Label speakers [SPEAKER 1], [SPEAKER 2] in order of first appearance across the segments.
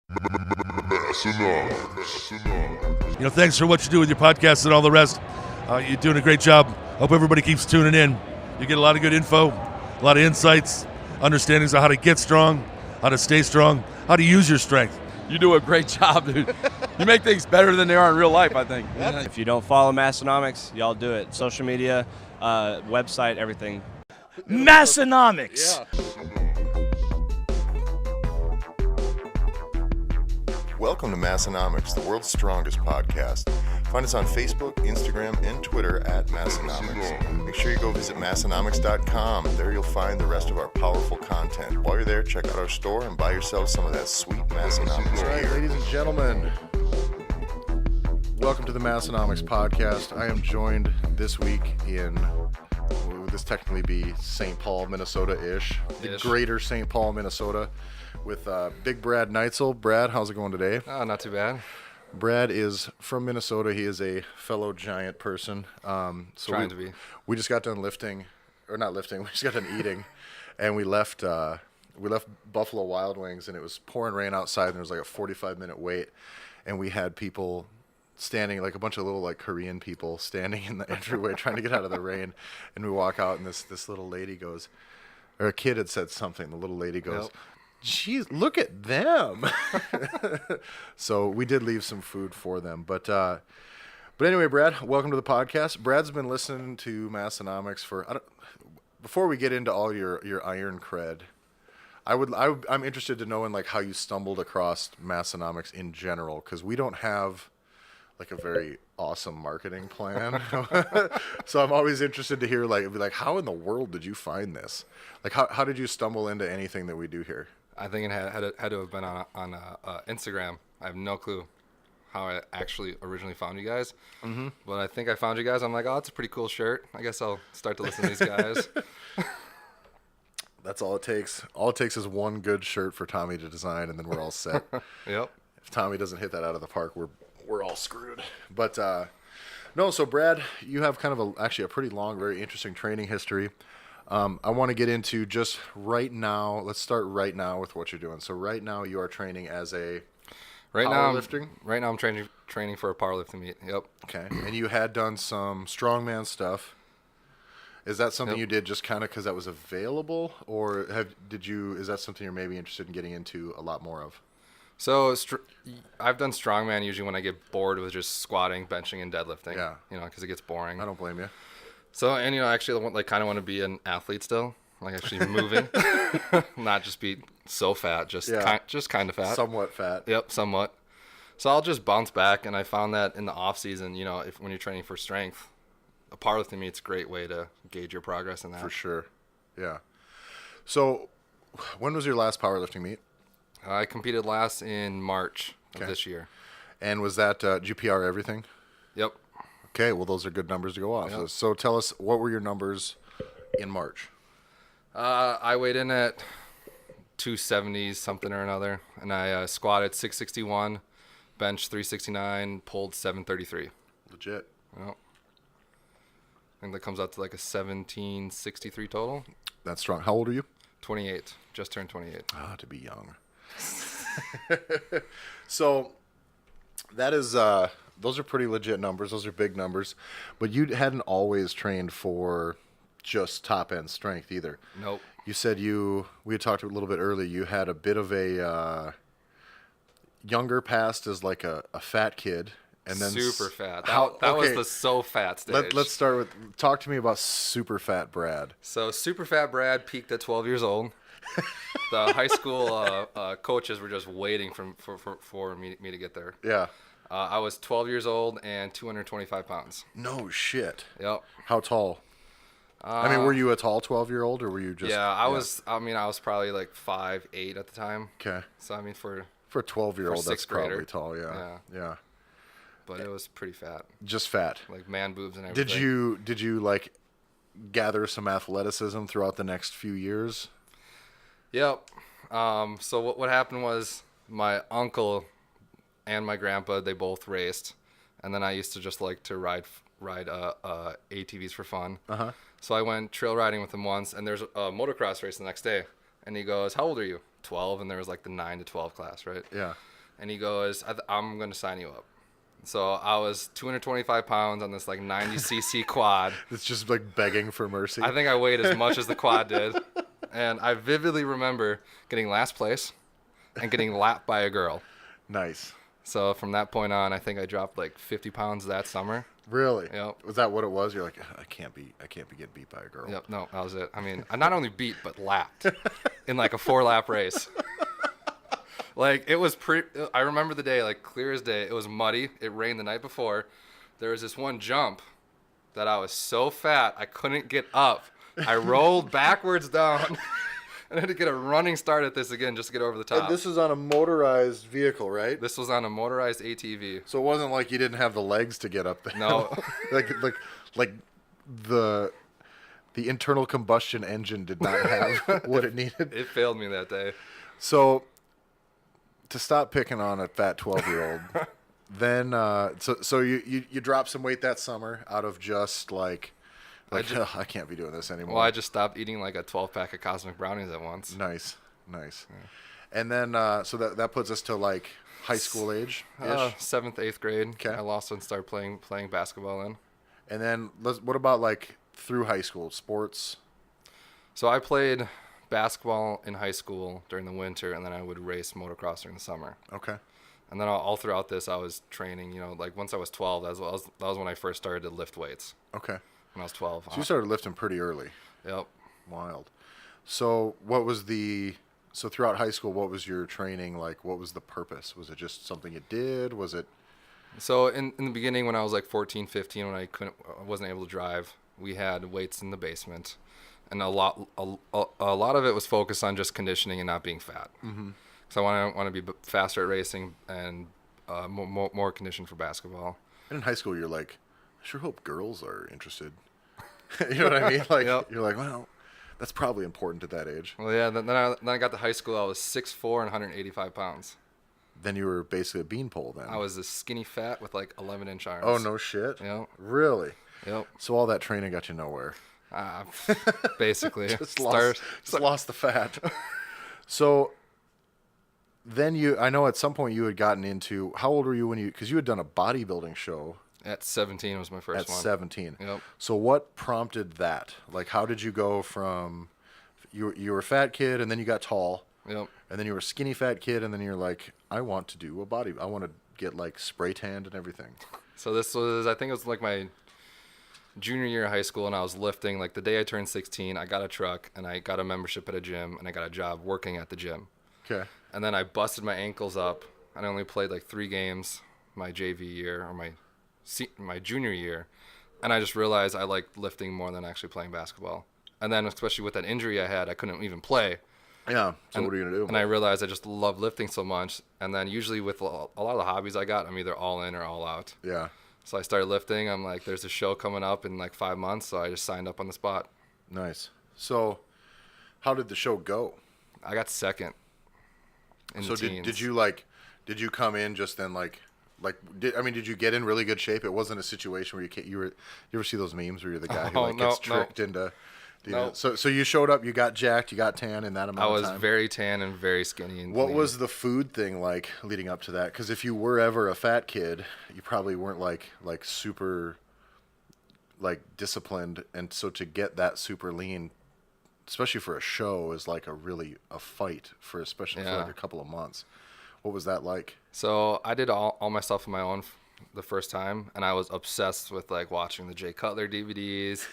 [SPEAKER 1] Massenomics. Thanks for what you do with your podcast and all the rest. You're doing a great job. Hope everybody keeps tuning in. You get a lot of good info, a lot of insights, understandings of how to get strong, how to stay strong, how to use your strength.
[SPEAKER 2] You do a great job, dude. You make things better than they are in real life, I think.
[SPEAKER 3] If you don't follow Massenomics, y'all do it. Social media, website, everything.
[SPEAKER 4] Massenomics.
[SPEAKER 5] Welcome to Massenomics, the world's strongest podcast. Find us on Facebook, Instagram, and Twitter at Massenomics. Make sure you go visit Massenomics.com. There you'll find the rest of our powerful content. While you're there, check out our store and buy yourself some of that sweet Massenomics
[SPEAKER 6] All right,
[SPEAKER 5] gear.
[SPEAKER 6] ladies and gentlemen, welcome to the Massenomics podcast. I am joined this week in, would this technically be St. Paul, Minnesota-ish? The greater St. Paul, Minnesota, with big Brad Neitzel. Brad, how's it going today?
[SPEAKER 2] Oh, not too bad.
[SPEAKER 6] Brad is from Minnesota. He is a fellow giant person.
[SPEAKER 2] Trying to be.
[SPEAKER 6] We just got done lifting, or not lifting. We just got done eating, and we left Buffalo Wild Wings, and it was pouring rain outside, and there was like a 45-minute wait, and we had people standing, like a bunch of little like Korean people standing in the entryway trying to get out of the rain, and we walk out, and this little lady goes, or a kid had said something. The little lady goes,
[SPEAKER 2] Yep.
[SPEAKER 6] "Geez, look at them." So we did leave some food for them. But anyway, Brad, welcome to the podcast. Brad's been listening to Massenomics before we get into all your iron cred, I'm interested to know in like how you stumbled across Massenomics in general, because we don't have like a very awesome marketing plan. So I'm always interested to hear like how in the world did you find this? Like how did you stumble into anything that we do here?
[SPEAKER 2] I think it had to have been on Instagram. I have no clue how I actually originally found you guys. Mm-hmm. But I think I found you guys. I'm like, oh, that's a pretty cool shirt. I guess I'll start to listen to these guys.
[SPEAKER 6] That's all it takes. All it takes is one good shirt for Tommy to design, and then we're all set.
[SPEAKER 2] Yep.
[SPEAKER 6] If Tommy doesn't hit that out of the park, we're all screwed. But no, so Brad, you have kind of actually a pretty long, very interesting training history. I want to get into just right now. Let's start right now with what you're doing. So right now you are training as a powerlifting?
[SPEAKER 2] Right now I'm training for a powerlifting meet. Yep.
[SPEAKER 6] Okay. And you had done some strongman stuff. Is that something you did just kind of because that was available, or is that something you're maybe interested in getting into a lot more of?
[SPEAKER 2] So I've done strongman usually when I get bored with just squatting, benching, and deadlifting.
[SPEAKER 6] Yeah.
[SPEAKER 2] Because it gets boring.
[SPEAKER 6] I don't blame you.
[SPEAKER 2] So, and actually kind of want to be an athlete still, like actually moving, not just be so fat, just kind of fat.
[SPEAKER 6] Somewhat fat.
[SPEAKER 2] Yep, somewhat. So I'll just bounce back, and I found that in the off season, when you're training for strength, a powerlifting meet's a great way to gauge your progress in that.
[SPEAKER 6] For sure. Yeah. So, when was your last powerlifting meet?
[SPEAKER 2] I competed last in March of this year.
[SPEAKER 6] And was that, did you PR everything?
[SPEAKER 2] Yep.
[SPEAKER 6] Okay, well, those are good numbers to go off.
[SPEAKER 2] Yep.
[SPEAKER 6] So tell us, what were your numbers in March?
[SPEAKER 2] I weighed in at 270 something or another, and I squatted 661, benched 369, pulled 733.
[SPEAKER 6] Legit.
[SPEAKER 2] Yep. I think that comes out to like a 1763 total.
[SPEAKER 6] That's strong. How old are you?
[SPEAKER 2] 28. Just turned 28.
[SPEAKER 6] Ah, to be young. So that is, those are pretty legit numbers. Those are big numbers. But you hadn't always trained for just top end strength either.
[SPEAKER 2] Nope.
[SPEAKER 6] You said we had talked a little bit earlier, you had a bit of a younger past as like a fat kid. And then
[SPEAKER 2] super fat. That was the so fat stage.
[SPEAKER 6] Let's start with, talk to me about super fat Brad.
[SPEAKER 2] So super fat Brad peaked at 12 years old. The high school coaches were just waiting for me to get there.
[SPEAKER 6] Yeah.
[SPEAKER 2] I was 12 years old and 225 pounds.
[SPEAKER 6] No shit.
[SPEAKER 2] Yep.
[SPEAKER 6] How tall? I mean, were you a tall 12-year-old, or were you just?
[SPEAKER 2] Yeah, I was. I mean, I was probably like 5'8" at the time.
[SPEAKER 6] Okay.
[SPEAKER 2] So I mean, for
[SPEAKER 6] a 12-year-old, that's
[SPEAKER 2] grader.
[SPEAKER 6] probably tall. Yeah.
[SPEAKER 2] But it was pretty fat.
[SPEAKER 6] Just fat.
[SPEAKER 2] Like man boobs and everything.
[SPEAKER 6] Did you like gather some athleticism throughout the next few years?
[SPEAKER 2] Yep. So what happened was my uncle and my grandpa, they both raced, and then I used to just like to ride ATVs for fun.
[SPEAKER 6] Uh-huh.
[SPEAKER 2] So I went trail riding with him once, and there's a motocross race the next day, and he goes, "How old are you?" 12, and there was like the 9 to 12 class, right?
[SPEAKER 6] Yeah.
[SPEAKER 2] and he goes, I'm going to sign you up. So I was 225 pounds on this like 90cc quad.
[SPEAKER 6] It's just like begging for mercy.
[SPEAKER 2] I think I weighed as much as the quad did. And I vividly remember getting last place and getting lapped by a girl.
[SPEAKER 6] Nice.
[SPEAKER 2] So from that point on, I think I dropped like 50 pounds that summer.
[SPEAKER 6] Really?
[SPEAKER 2] Yep.
[SPEAKER 6] Was that what it was? You're like, I can't be getting beat by a girl.
[SPEAKER 2] Yep. No, that was it. I mean, I not only beat, but lapped in like a 4-lap race. Like it was I remember the day, like clear as day. It was muddy. It rained the night before. There was this one jump that I was so fat I couldn't get up. I rolled backwards down and had to get a running start at this again just to get over the top.
[SPEAKER 6] And this was on a motorized vehicle, right?
[SPEAKER 2] This was on a motorized ATV.
[SPEAKER 6] So it wasn't like you didn't have the legs to get up there.
[SPEAKER 2] No.
[SPEAKER 6] like the internal combustion engine did not have what it needed.
[SPEAKER 2] It failed me that day.
[SPEAKER 6] So to stop picking on a fat 12-year-old, then so you dropped some weight that summer out of just like I can't be doing this anymore.
[SPEAKER 2] Well, I just stopped eating like a 12-pack of Cosmic Brownies at once.
[SPEAKER 6] Nice. Yeah. And then so that puts us to like high school age ish.
[SPEAKER 2] 7th, 8th grade.
[SPEAKER 6] Okay.
[SPEAKER 2] I lost and started playing basketball then.
[SPEAKER 6] And then what about like through high school sports?
[SPEAKER 2] So I played basketball in high school during the winter, and then I would race motocross during the summer.
[SPEAKER 6] Okay.
[SPEAKER 2] And then all throughout this, I was training. You know, like once I was 12, that was when I first started to lift weights.
[SPEAKER 6] Okay.
[SPEAKER 2] When I was 12.
[SPEAKER 6] So you started lifting pretty early.
[SPEAKER 2] Yep.
[SPEAKER 6] Wild. So so throughout high school, what was your training like? What was the purpose? Was it just something you did? Was it?
[SPEAKER 2] So in the beginning, when I was like 14, 15, when I wasn't able to drive, we had weights in the basement, and a lot of it was focused on just conditioning and not being fat. Mm-hmm. So I want to be faster at racing and more conditioned for basketball.
[SPEAKER 6] And in high school, you're like, I sure hope girls are interested. You know what I mean? Like
[SPEAKER 2] Yep.
[SPEAKER 6] You're like, well, that's probably important at that age.
[SPEAKER 2] Well, yeah. Then I got to high school. I was 6'4" and 185 pounds.
[SPEAKER 6] Then you were basically a beanpole. Then
[SPEAKER 2] I was a skinny fat with like 11-inch arms.
[SPEAKER 6] Oh no shit.
[SPEAKER 2] Yep.
[SPEAKER 6] Really?
[SPEAKER 2] Yep.
[SPEAKER 6] So all that training got you nowhere.
[SPEAKER 2] Basically.
[SPEAKER 6] Just lost the fat. So then I know at some point you had gotten into, how old were you because you had done a bodybuilding show.
[SPEAKER 2] At 17 was my first one.
[SPEAKER 6] At 17.
[SPEAKER 2] Yep.
[SPEAKER 6] So what prompted that? Like, how did you go from, you were a fat kid and then you got tall.
[SPEAKER 2] Yep.
[SPEAKER 6] And then you were a skinny fat kid and then you're like, I want to do I want to get like spray tanned and everything.
[SPEAKER 2] So this was, I think it was like my junior year of high school, and I was lifting. Like the day I turned 16, I got a truck and I got a membership at a gym and I got a job working at the gym.
[SPEAKER 6] Okay.
[SPEAKER 2] And then I busted my ankles up and I only played like 3 games my JV year or my junior year. And I just realized I liked lifting more than actually playing basketball. And then especially with that injury I had, I couldn't even play.
[SPEAKER 6] Yeah. So what are you going to do?
[SPEAKER 2] And I realized I just love lifting so much. And then usually with a lot of the hobbies I got, I'm either all in or all out.
[SPEAKER 6] Yeah.
[SPEAKER 2] So I started lifting. I'm like, there's a show coming up in like 5 months. So I just signed up on the spot.
[SPEAKER 6] Nice. So how did the show go?
[SPEAKER 2] I got second in the teens.
[SPEAKER 6] Did you come in just then did you get in really good shape? It wasn't a situation where you ever see those memes where you're the guy who gets tricked into.
[SPEAKER 2] No.
[SPEAKER 6] So you showed up, you got jacked, you got tan in that amount of time?
[SPEAKER 2] I was very tan and very skinny. And
[SPEAKER 6] what
[SPEAKER 2] clean.
[SPEAKER 6] was the food thing like leading up to that? Because if you were ever a fat kid, you probably weren't like super like disciplined. And so to get that super lean, especially for a show, is like a fight especially for like a couple of months. What was that like?
[SPEAKER 2] So I did all my stuff on my own the first time, and I was obsessed with like watching the Jay Cutler DVDs,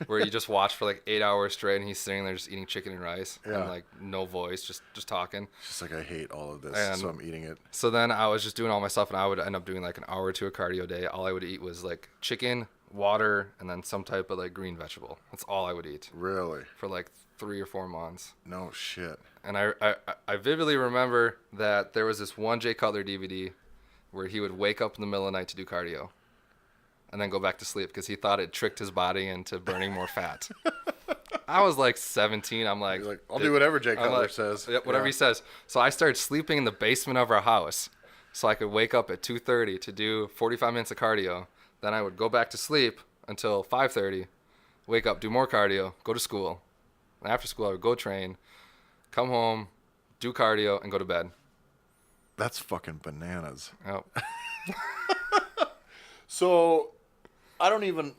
[SPEAKER 2] where you just watch for like 8 hours straight and he's sitting there just eating chicken and rice and like no voice, just talking.
[SPEAKER 6] It's just like, I hate all of this, so I'm eating it.
[SPEAKER 2] So then I was just doing all my stuff, and I would end up doing like an hour or 2 of cardio a day. All I would eat was like chicken, water, and then some type of like green vegetable. That's all I would eat.
[SPEAKER 6] Really?
[SPEAKER 2] For like 3 or 4 months.
[SPEAKER 6] No shit.
[SPEAKER 2] And I vividly remember that there was this one Jay Cutler DVD where he would wake up in the middle of the night to do cardio and then go back to sleep because he thought it tricked his body into burning more fat. I was like 17. I'm like,
[SPEAKER 6] I'll do whatever Jay Cutler says.
[SPEAKER 2] Yeah, whatever he says. So I started sleeping in the basement of our house so I could wake up at 2:30 to do 45 minutes of cardio. Then I would go back to sleep until 5:30, wake up, do more cardio, go to school. And after school, I would go train, come home, do cardio, and go to bed.
[SPEAKER 6] That's fucking bananas.
[SPEAKER 2] Yep.
[SPEAKER 6] So I don't even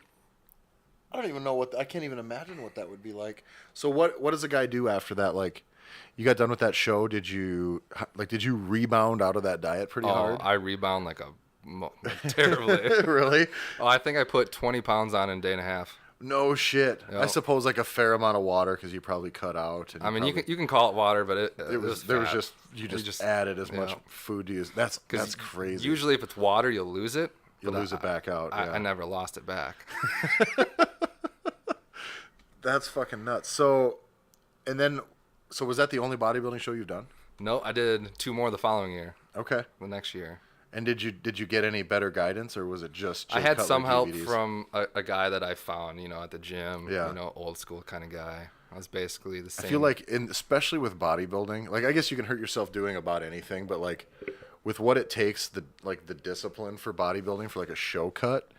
[SPEAKER 6] know I can't even imagine what that would be like. So what does a guy do after that? Like, you got done with that show. Did you rebound out of that diet pretty hard?
[SPEAKER 2] I rebound like terribly.
[SPEAKER 6] Really?
[SPEAKER 2] Oh, I think I put 20 pounds on in a day and a half.
[SPEAKER 6] No shit.
[SPEAKER 2] Yep.
[SPEAKER 6] I suppose like a fair amount of water because you probably cut out. And
[SPEAKER 2] I mean, you can call it water, but it
[SPEAKER 6] was
[SPEAKER 2] fat.
[SPEAKER 6] just you just added as much
[SPEAKER 2] yeah.
[SPEAKER 6] food to use. That's crazy.
[SPEAKER 2] Usually, if it's water, you'll lose it.
[SPEAKER 6] You'll lose it back out.
[SPEAKER 2] I never lost it back.
[SPEAKER 6] That's fucking nuts. So was that the only bodybuilding show you've done?
[SPEAKER 2] No, I did 2 more the following year.
[SPEAKER 6] Okay.
[SPEAKER 2] The next year.
[SPEAKER 6] And did you get any better guidance, or was it just
[SPEAKER 2] I had
[SPEAKER 6] Cutler
[SPEAKER 2] some help
[SPEAKER 6] DVDs?
[SPEAKER 2] from a guy that I found, at the gym.
[SPEAKER 6] Yeah.
[SPEAKER 2] Old school kind of guy. I was basically the same.
[SPEAKER 6] I feel like, especially with bodybuilding, like I guess you can hurt yourself doing about anything, but like with what it takes, the discipline for bodybuilding for like a show cut.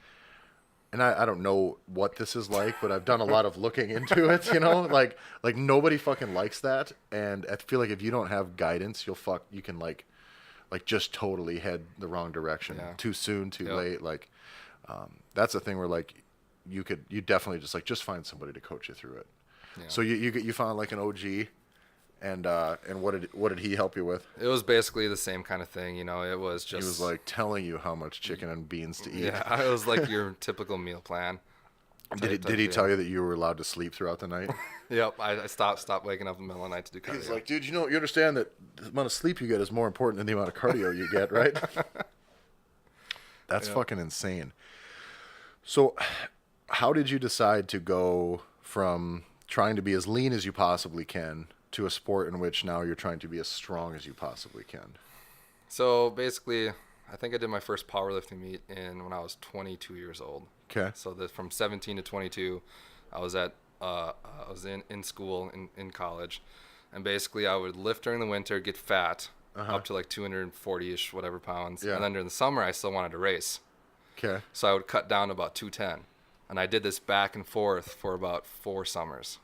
[SPEAKER 6] And I don't know what this is like, but I've done a lot of looking into it, like nobody fucking likes that. And I feel like if you don't have guidance, you can like just totally head the wrong direction.
[SPEAKER 2] Yeah.
[SPEAKER 6] Too soon, too
[SPEAKER 2] Yep.
[SPEAKER 6] late. Like, that's a thing where like you definitely just find somebody to coach you through it.
[SPEAKER 2] Yeah.
[SPEAKER 6] So you found like an OG, and what did he help you with?
[SPEAKER 2] It was basically the same kind of thing. It was just.
[SPEAKER 6] He was like telling you how much chicken and beans to eat.
[SPEAKER 2] Yeah, it was like your typical meal plan.
[SPEAKER 6] Did he tell you that you were allowed to sleep throughout the night?
[SPEAKER 2] Yep, I stopped waking up in the middle of the night to do cardio.
[SPEAKER 6] He's like, dude, you understand that the amount of sleep you get is more important than the amount of cardio you get, right? That's fucking insane. So how did you decide to go from trying to be as lean as you possibly can to a sport in which now you're trying to be as strong as you possibly can?
[SPEAKER 2] So basically, I think I did my first powerlifting meet when I was 22 years old.
[SPEAKER 6] Okay.
[SPEAKER 2] So from 17 to 22, I was in school in college, and basically I would lift during the winter, get fat, up to like 240-ish whatever pounds,
[SPEAKER 6] Yeah.
[SPEAKER 2] and then during the summer I still wanted to race.
[SPEAKER 6] Okay.
[SPEAKER 2] So I would cut down to about 210, and I did this back and forth for about 4 summers.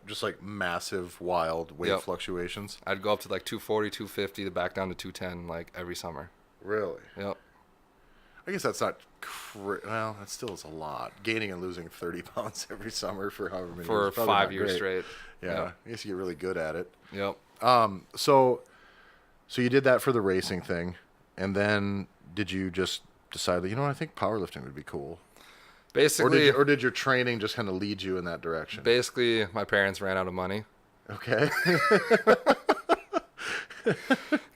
[SPEAKER 6] Just like massive, wild weight
[SPEAKER 2] Yep.
[SPEAKER 6] fluctuations.
[SPEAKER 2] I'd go up to like 240, 250, back down to 210 like every summer.
[SPEAKER 6] Really?
[SPEAKER 2] Yep.
[SPEAKER 6] I guess that's not. Well, that still is a lot. Gaining and losing 30 pounds every summer for however many
[SPEAKER 2] For
[SPEAKER 6] years. is probably
[SPEAKER 2] 5
[SPEAKER 6] not
[SPEAKER 2] years
[SPEAKER 6] great.
[SPEAKER 2] straight.
[SPEAKER 6] Yeah.
[SPEAKER 2] Yep.
[SPEAKER 6] I guess you get really good at it.
[SPEAKER 2] Yep.
[SPEAKER 6] So you did that for the racing thing, and then did you just decide that I think powerlifting would be cool,
[SPEAKER 2] Basically,
[SPEAKER 6] or did your training just kind of lead you in that direction?
[SPEAKER 2] basically, my parents ran out of money
[SPEAKER 6] Okay.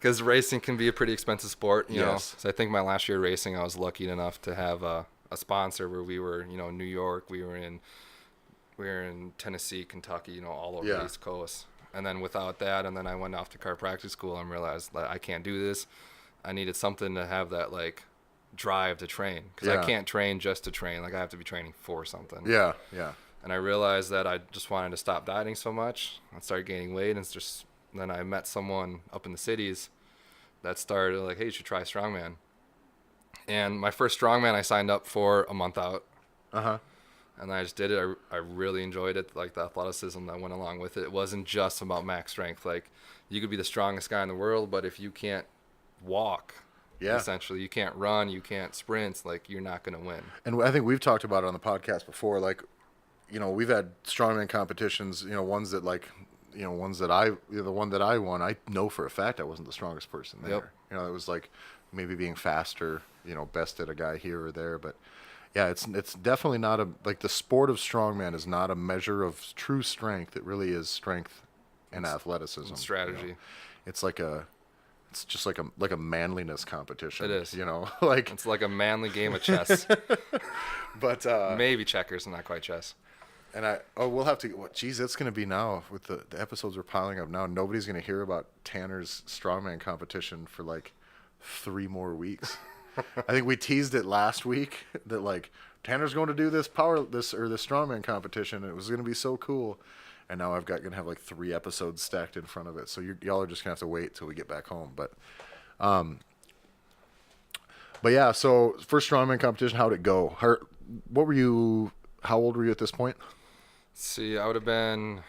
[SPEAKER 2] because racing can be a pretty expensive sport. You know.
[SPEAKER 6] Yes.
[SPEAKER 2] So I think my last year racing, I was lucky enough to have a sponsor where we were, New York, we were in Tennessee, Kentucky, all over
[SPEAKER 6] Yeah.
[SPEAKER 2] the East Coast. And then without that, and then I went off to chiropractic school and realized that I can't do this. I needed something to have that like drive to train, because
[SPEAKER 6] Yeah.
[SPEAKER 2] I can't train just to train. Like I have to be training for something.
[SPEAKER 6] Yeah. Yeah.
[SPEAKER 2] And I realized that I just wanted to stop dieting so much. I started gaining weight, and then I met someone up in the cities that started like, hey, you should try Strongman. And my first Strongman I signed up for a month out. And I just did it. I really enjoyed it, like the athleticism that went along with it. It wasn't just about max strength. Like you could be the strongest guy in the world, but if you can't walk, essentially, you can't run, you can't sprint, like you're not going to win.
[SPEAKER 6] And I think we've talked about it on the podcast before. Like, we've had strongman competitions. Ones that like, ones that the one that I won, I know for a fact I wasn't the strongest person there.
[SPEAKER 2] Yep.
[SPEAKER 6] It was like maybe being faster. Bested a guy here or there, but. Yeah, it's definitely not like the sport of strongman is not a measure of true strength. It really is strength and athleticism.
[SPEAKER 2] And strategy.
[SPEAKER 6] It's just like a manliness competition.
[SPEAKER 2] It is.
[SPEAKER 6] Like
[SPEAKER 2] It's like a manly game of chess.
[SPEAKER 6] but
[SPEAKER 2] Maybe checkers, not quite chess.
[SPEAKER 6] and we'll have to geez, it's gonna be now with the episodes we're piling up now. Nobody's gonna hear about Tanner's strongman competition for like 3 more weeks. I think we teased it last week that like Tanner's going to do this strongman competition, and it was going to be so cool. And now gonna have like 3 episodes stacked in front of it. So y'all are just gonna have to wait till we get back home. But yeah. So first strongman competition, how'd it go? How old were you at this point?
[SPEAKER 2] See, I would have been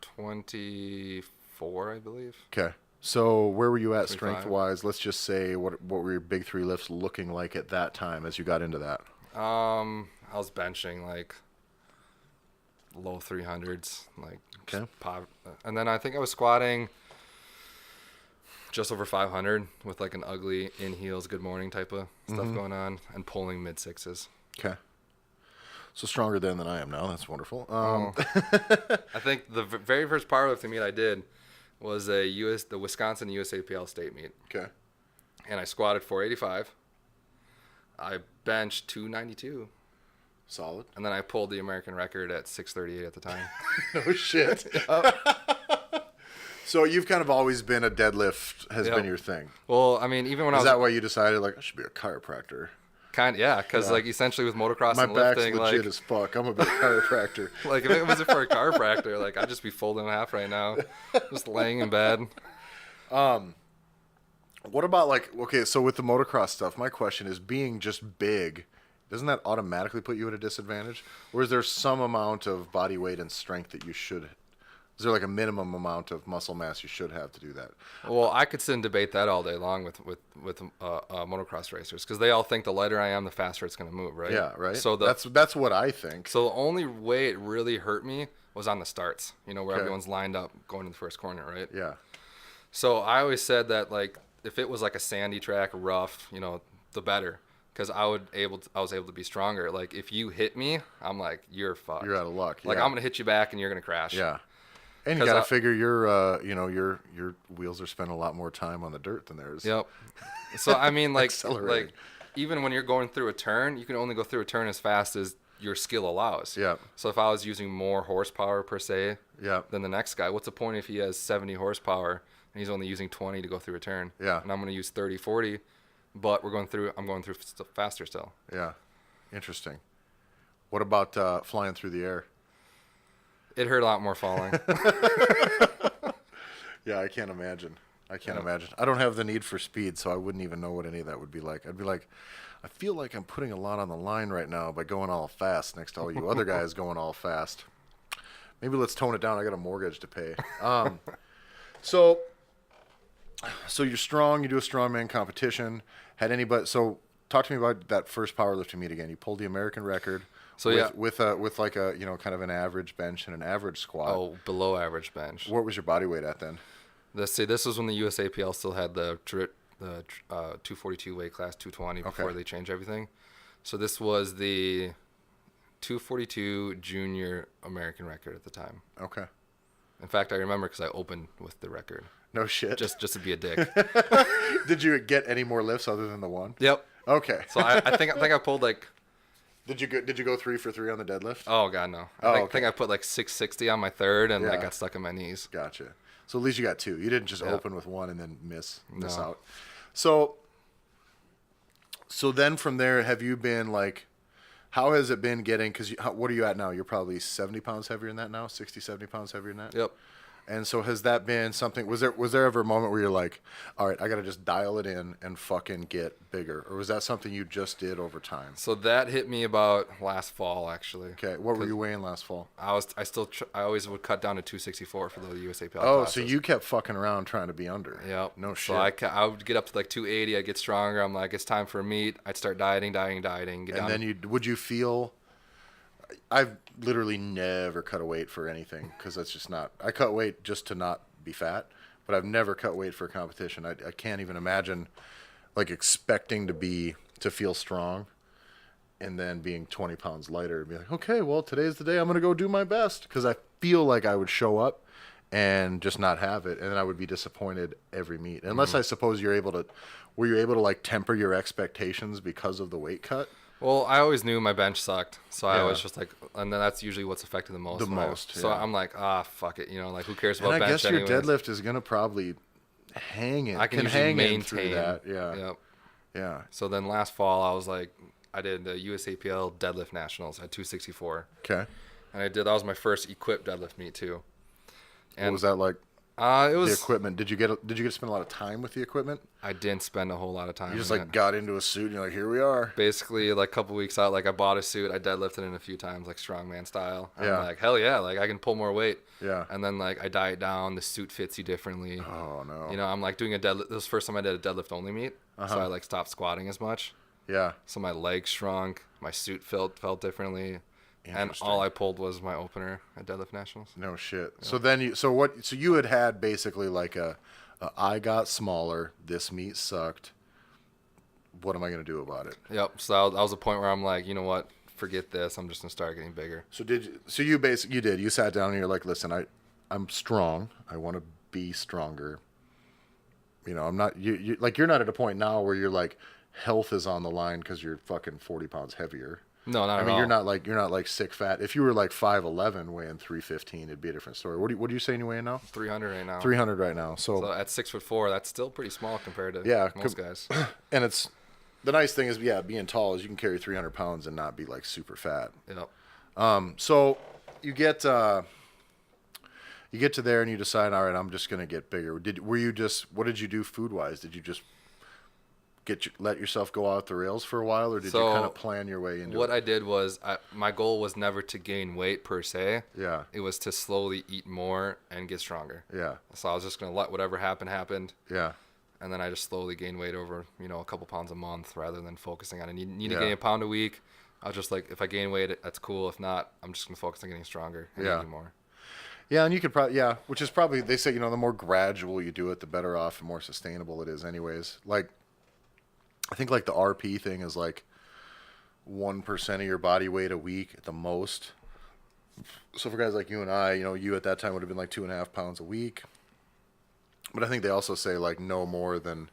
[SPEAKER 2] 24, I believe.
[SPEAKER 6] Okay. So where were you at
[SPEAKER 2] 25.
[SPEAKER 6] strength-wise? Let's just say what were your big 3 lifts looking like at that time as you got into that?
[SPEAKER 2] I was benching like low 300s, like
[SPEAKER 6] Okay.
[SPEAKER 2] pop, and then I think I was squatting just over 500 with like an ugly in heels, good morning type of stuff going on, and pulling mid 6s.
[SPEAKER 6] Okay. So stronger than I am now. That's wonderful.
[SPEAKER 2] I think the very first powerlifting meet I did was the Wisconsin USAPL state meet,
[SPEAKER 6] Okay.
[SPEAKER 2] and I squatted 485. I benched 292,
[SPEAKER 6] Solid.
[SPEAKER 2] and then I pulled the American record at 638 at the time.
[SPEAKER 6] No shit. So you've kind of always been a deadlift has
[SPEAKER 2] Yep.
[SPEAKER 6] been your thing.
[SPEAKER 2] Well, I mean, even when I
[SPEAKER 6] Is
[SPEAKER 2] was
[SPEAKER 6] that why you decided like I should be a chiropractor?
[SPEAKER 2] because like essentially with motocross
[SPEAKER 6] My
[SPEAKER 2] and
[SPEAKER 6] back's
[SPEAKER 2] lifting,
[SPEAKER 6] legit
[SPEAKER 2] like
[SPEAKER 6] as fuck. I'm a big chiropractor.
[SPEAKER 2] like if it wasn't for a chiropractor, like I'd just be folded in half right now, just laying in bed.
[SPEAKER 6] What about like okay, so with the motocross stuff, my question is being just big, doesn't that automatically put you at a disadvantage? Or is there some amount of body weight and strength that you should is there like a minimum amount of muscle mass you should have to do that?
[SPEAKER 2] Well, I could sit and debate that all day long with motocross racers because they all think the lighter I am, the faster it's going to move, right?
[SPEAKER 6] Yeah, right.
[SPEAKER 2] So
[SPEAKER 6] that's what I think.
[SPEAKER 2] So the only way it really hurt me was on the starts, you know, where
[SPEAKER 6] Okay.
[SPEAKER 2] everyone's lined up going to the first corner, right?
[SPEAKER 6] Yeah.
[SPEAKER 2] So I always said that like if it was like a sandy track, rough, you know, the better, because I was able to be stronger. Like if you hit me, I'm like you're fucked.
[SPEAKER 6] You're out of luck.
[SPEAKER 2] Like
[SPEAKER 6] yeah.
[SPEAKER 2] I'm gonna hit you back and you're gonna crash.
[SPEAKER 6] Yeah. And you
[SPEAKER 2] 'Cause
[SPEAKER 6] got to figure your your wheels are spending a lot more time on the dirt than theirs.
[SPEAKER 2] Yep. So I mean, like
[SPEAKER 6] Accelerating.
[SPEAKER 2] even when you're going through a turn, you can only go through a turn as fast as your skill allows.
[SPEAKER 6] Yeah.
[SPEAKER 2] So if I was using more horsepower per se
[SPEAKER 6] Yeah.
[SPEAKER 2] than the next guy, what's the point if he has 70 horsepower and he's only using 20 to go through a turn?
[SPEAKER 6] Yeah.
[SPEAKER 2] And I'm going to use 30, 40, but I'm going through faster still.
[SPEAKER 6] Yeah. Interesting. What about flying through the air?
[SPEAKER 2] It hurt a lot more falling.
[SPEAKER 6] Yeah, I can't imagine. I don't have the need for speed, so I wouldn't even know what any of that would be like. I'd be like, I feel like I'm putting a lot on the line right now by going all fast next to all you other guys going all fast. Maybe let's tone it down. I got a mortgage to pay. So you're strong. You do a strongman competition. Had anybody? So talk to me about that first powerlifting meet again. You pulled the American record.
[SPEAKER 2] So
[SPEAKER 6] with like a kind of an average bench and an average squat.
[SPEAKER 2] Oh, below average bench.
[SPEAKER 6] What was your body weight at then?
[SPEAKER 2] This was when the USAPL still had the 242 weight class, 220 before
[SPEAKER 6] Okay.
[SPEAKER 2] they changed everything. So this was the 242 junior American record at the time.
[SPEAKER 6] Okay.
[SPEAKER 2] In fact, I remember because I opened with the record
[SPEAKER 6] No shit.
[SPEAKER 2] just to be a dick.
[SPEAKER 6] Did you get any more lifts other than the one?
[SPEAKER 2] Yep.
[SPEAKER 6] Okay.
[SPEAKER 2] So I think I pulled like,
[SPEAKER 6] Did you go 3 for 3 on the deadlift?
[SPEAKER 2] oh god no. I think I put like 660 on my third and I
[SPEAKER 6] Yeah.
[SPEAKER 2] got stuck in my knees.
[SPEAKER 6] Gotcha. So at least you got 2. You didn't just
[SPEAKER 2] Yeah.
[SPEAKER 6] open with 1 and then miss
[SPEAKER 2] No.
[SPEAKER 6] out. So then from there, have you been like, how has it been getting? Because what are you at now? You're probably 70 pounds heavier than that now. 60, 70 pounds heavier than that.
[SPEAKER 2] Yep.
[SPEAKER 6] And so has that been something? Was there ever a moment where you're like, all right, I got to just dial it in and fucking get bigger, or was that something you just did over time?
[SPEAKER 2] So that hit me about last fall actually.
[SPEAKER 6] Okay, what were you weighing last fall?
[SPEAKER 2] I always would cut down to 264 for the USAPL
[SPEAKER 6] Oh,
[SPEAKER 2] classes.
[SPEAKER 6] so you kept fucking around trying to be under.
[SPEAKER 2] Yep.
[SPEAKER 6] No shit.
[SPEAKER 2] So I would get up to like 280. I'd get stronger. I'm like, it's time for a meet. I'd start dieting. Get
[SPEAKER 6] And
[SPEAKER 2] down.
[SPEAKER 6] then would you feel? I've literally never cut a weight for anything because that's just not. I cut weight just to not be fat, but I've never cut weight for a competition. I can't even imagine like expecting to feel strong and then being 20 pounds lighter and be like, okay, well, today's the day I'm going to go do my best, because I feel like I would show up and just not have it, and then I would be disappointed every meet. Unless I suppose were you able to like temper your expectations because of the weight cut?
[SPEAKER 2] Well, I always knew my bench sucked, so I
[SPEAKER 6] Yeah.
[SPEAKER 2] was just like, and then that's usually what's affected the most. So
[SPEAKER 6] yeah.
[SPEAKER 2] I'm like, fuck it, like who cares
[SPEAKER 6] And
[SPEAKER 2] about
[SPEAKER 6] I
[SPEAKER 2] bench
[SPEAKER 6] guess your
[SPEAKER 2] anyways?
[SPEAKER 6] deadlift is going to probably hang it.
[SPEAKER 2] I can usually
[SPEAKER 6] hang in through
[SPEAKER 2] maintain
[SPEAKER 6] that. Yeah.
[SPEAKER 2] Yep.
[SPEAKER 6] Yeah.
[SPEAKER 2] So then last fall, I was like, I did the USAPL deadlift nationals at 264,
[SPEAKER 6] Okay.
[SPEAKER 2] and that was my first equipped deadlift meet too.
[SPEAKER 6] What was that like?
[SPEAKER 2] It was
[SPEAKER 6] the equipment? Did you get to spend a lot of time with the equipment?
[SPEAKER 2] I didn't spend a whole lot of time.
[SPEAKER 6] You just
[SPEAKER 2] in
[SPEAKER 6] like
[SPEAKER 2] it.
[SPEAKER 6] got into a suit and you're like, here we are.
[SPEAKER 2] Basically, like a couple weeks out, like I bought a suit, I deadlifted it a few times, like strongman style.
[SPEAKER 6] Yeah.
[SPEAKER 2] I'm like, hell yeah, like I can pull more weight.
[SPEAKER 6] Yeah.
[SPEAKER 2] And then like I diet down, the suit fits you differently.
[SPEAKER 6] Oh no.
[SPEAKER 2] You know, I'm like doing a deadlift. This was the first time I did a deadlift only meet, so I like stopped squatting as much.
[SPEAKER 6] Yeah.
[SPEAKER 2] So my legs shrunk, my suit felt differently, and
[SPEAKER 6] Interesting.
[SPEAKER 2] all I pulled was my opener at Deadlift Nationals.
[SPEAKER 6] No shit. Yeah. So then you had basically like I got smaller, this meet sucked. What am I going to do about it?
[SPEAKER 2] Yep. So that was a point where I'm like, you know what? Forget this. I'm just going to start getting bigger.
[SPEAKER 6] So you sat down and you're like, listen, I'm strong. I want to be stronger. You know, I'm not you're not at a point now where you're like health is on the line because you're fucking 40 pounds heavier.
[SPEAKER 2] No, not at all.
[SPEAKER 6] I mean, you're not like sick fat. If you were like 5'11", weighing 315, it'd be a different story. What are you saying you weigh now?
[SPEAKER 2] 300 right now.
[SPEAKER 6] 300 right now. So
[SPEAKER 2] at 6'4", that's still pretty small compared to most guys.
[SPEAKER 6] And it's the nice thing is, being tall is you can carry 300 pounds and not be like super fat.
[SPEAKER 2] Yep.
[SPEAKER 6] So you get to there and you decide, all right, I'm just gonna get bigger. What did you do food wise? Did you just let yourself go out the rails for a while, or did you kind of plan your way into it?
[SPEAKER 2] What I did was my goal was never to gain weight per se.
[SPEAKER 6] Yeah.
[SPEAKER 2] It was to slowly eat more and get stronger.
[SPEAKER 6] Yeah.
[SPEAKER 2] So I was just gonna let whatever happened.
[SPEAKER 6] Yeah.
[SPEAKER 2] And then I just slowly gained weight over, a couple pounds a month rather than focusing on it. Need to
[SPEAKER 6] Yeah.
[SPEAKER 2] gain a pound a week. I was just like, if I gain weight, that's cool. If not, I'm just gonna focus on getting stronger and eating more.
[SPEAKER 6] Yeah, and you could probably which is probably, they say, the more gradual you do it, the better off and more sustainable it is anyways. Like I think like the RP thing is like 1% of your body weight a week at the most. So for guys like you and I, you at that time would have been like 2.5 pounds a week. But I think they also say like no more than,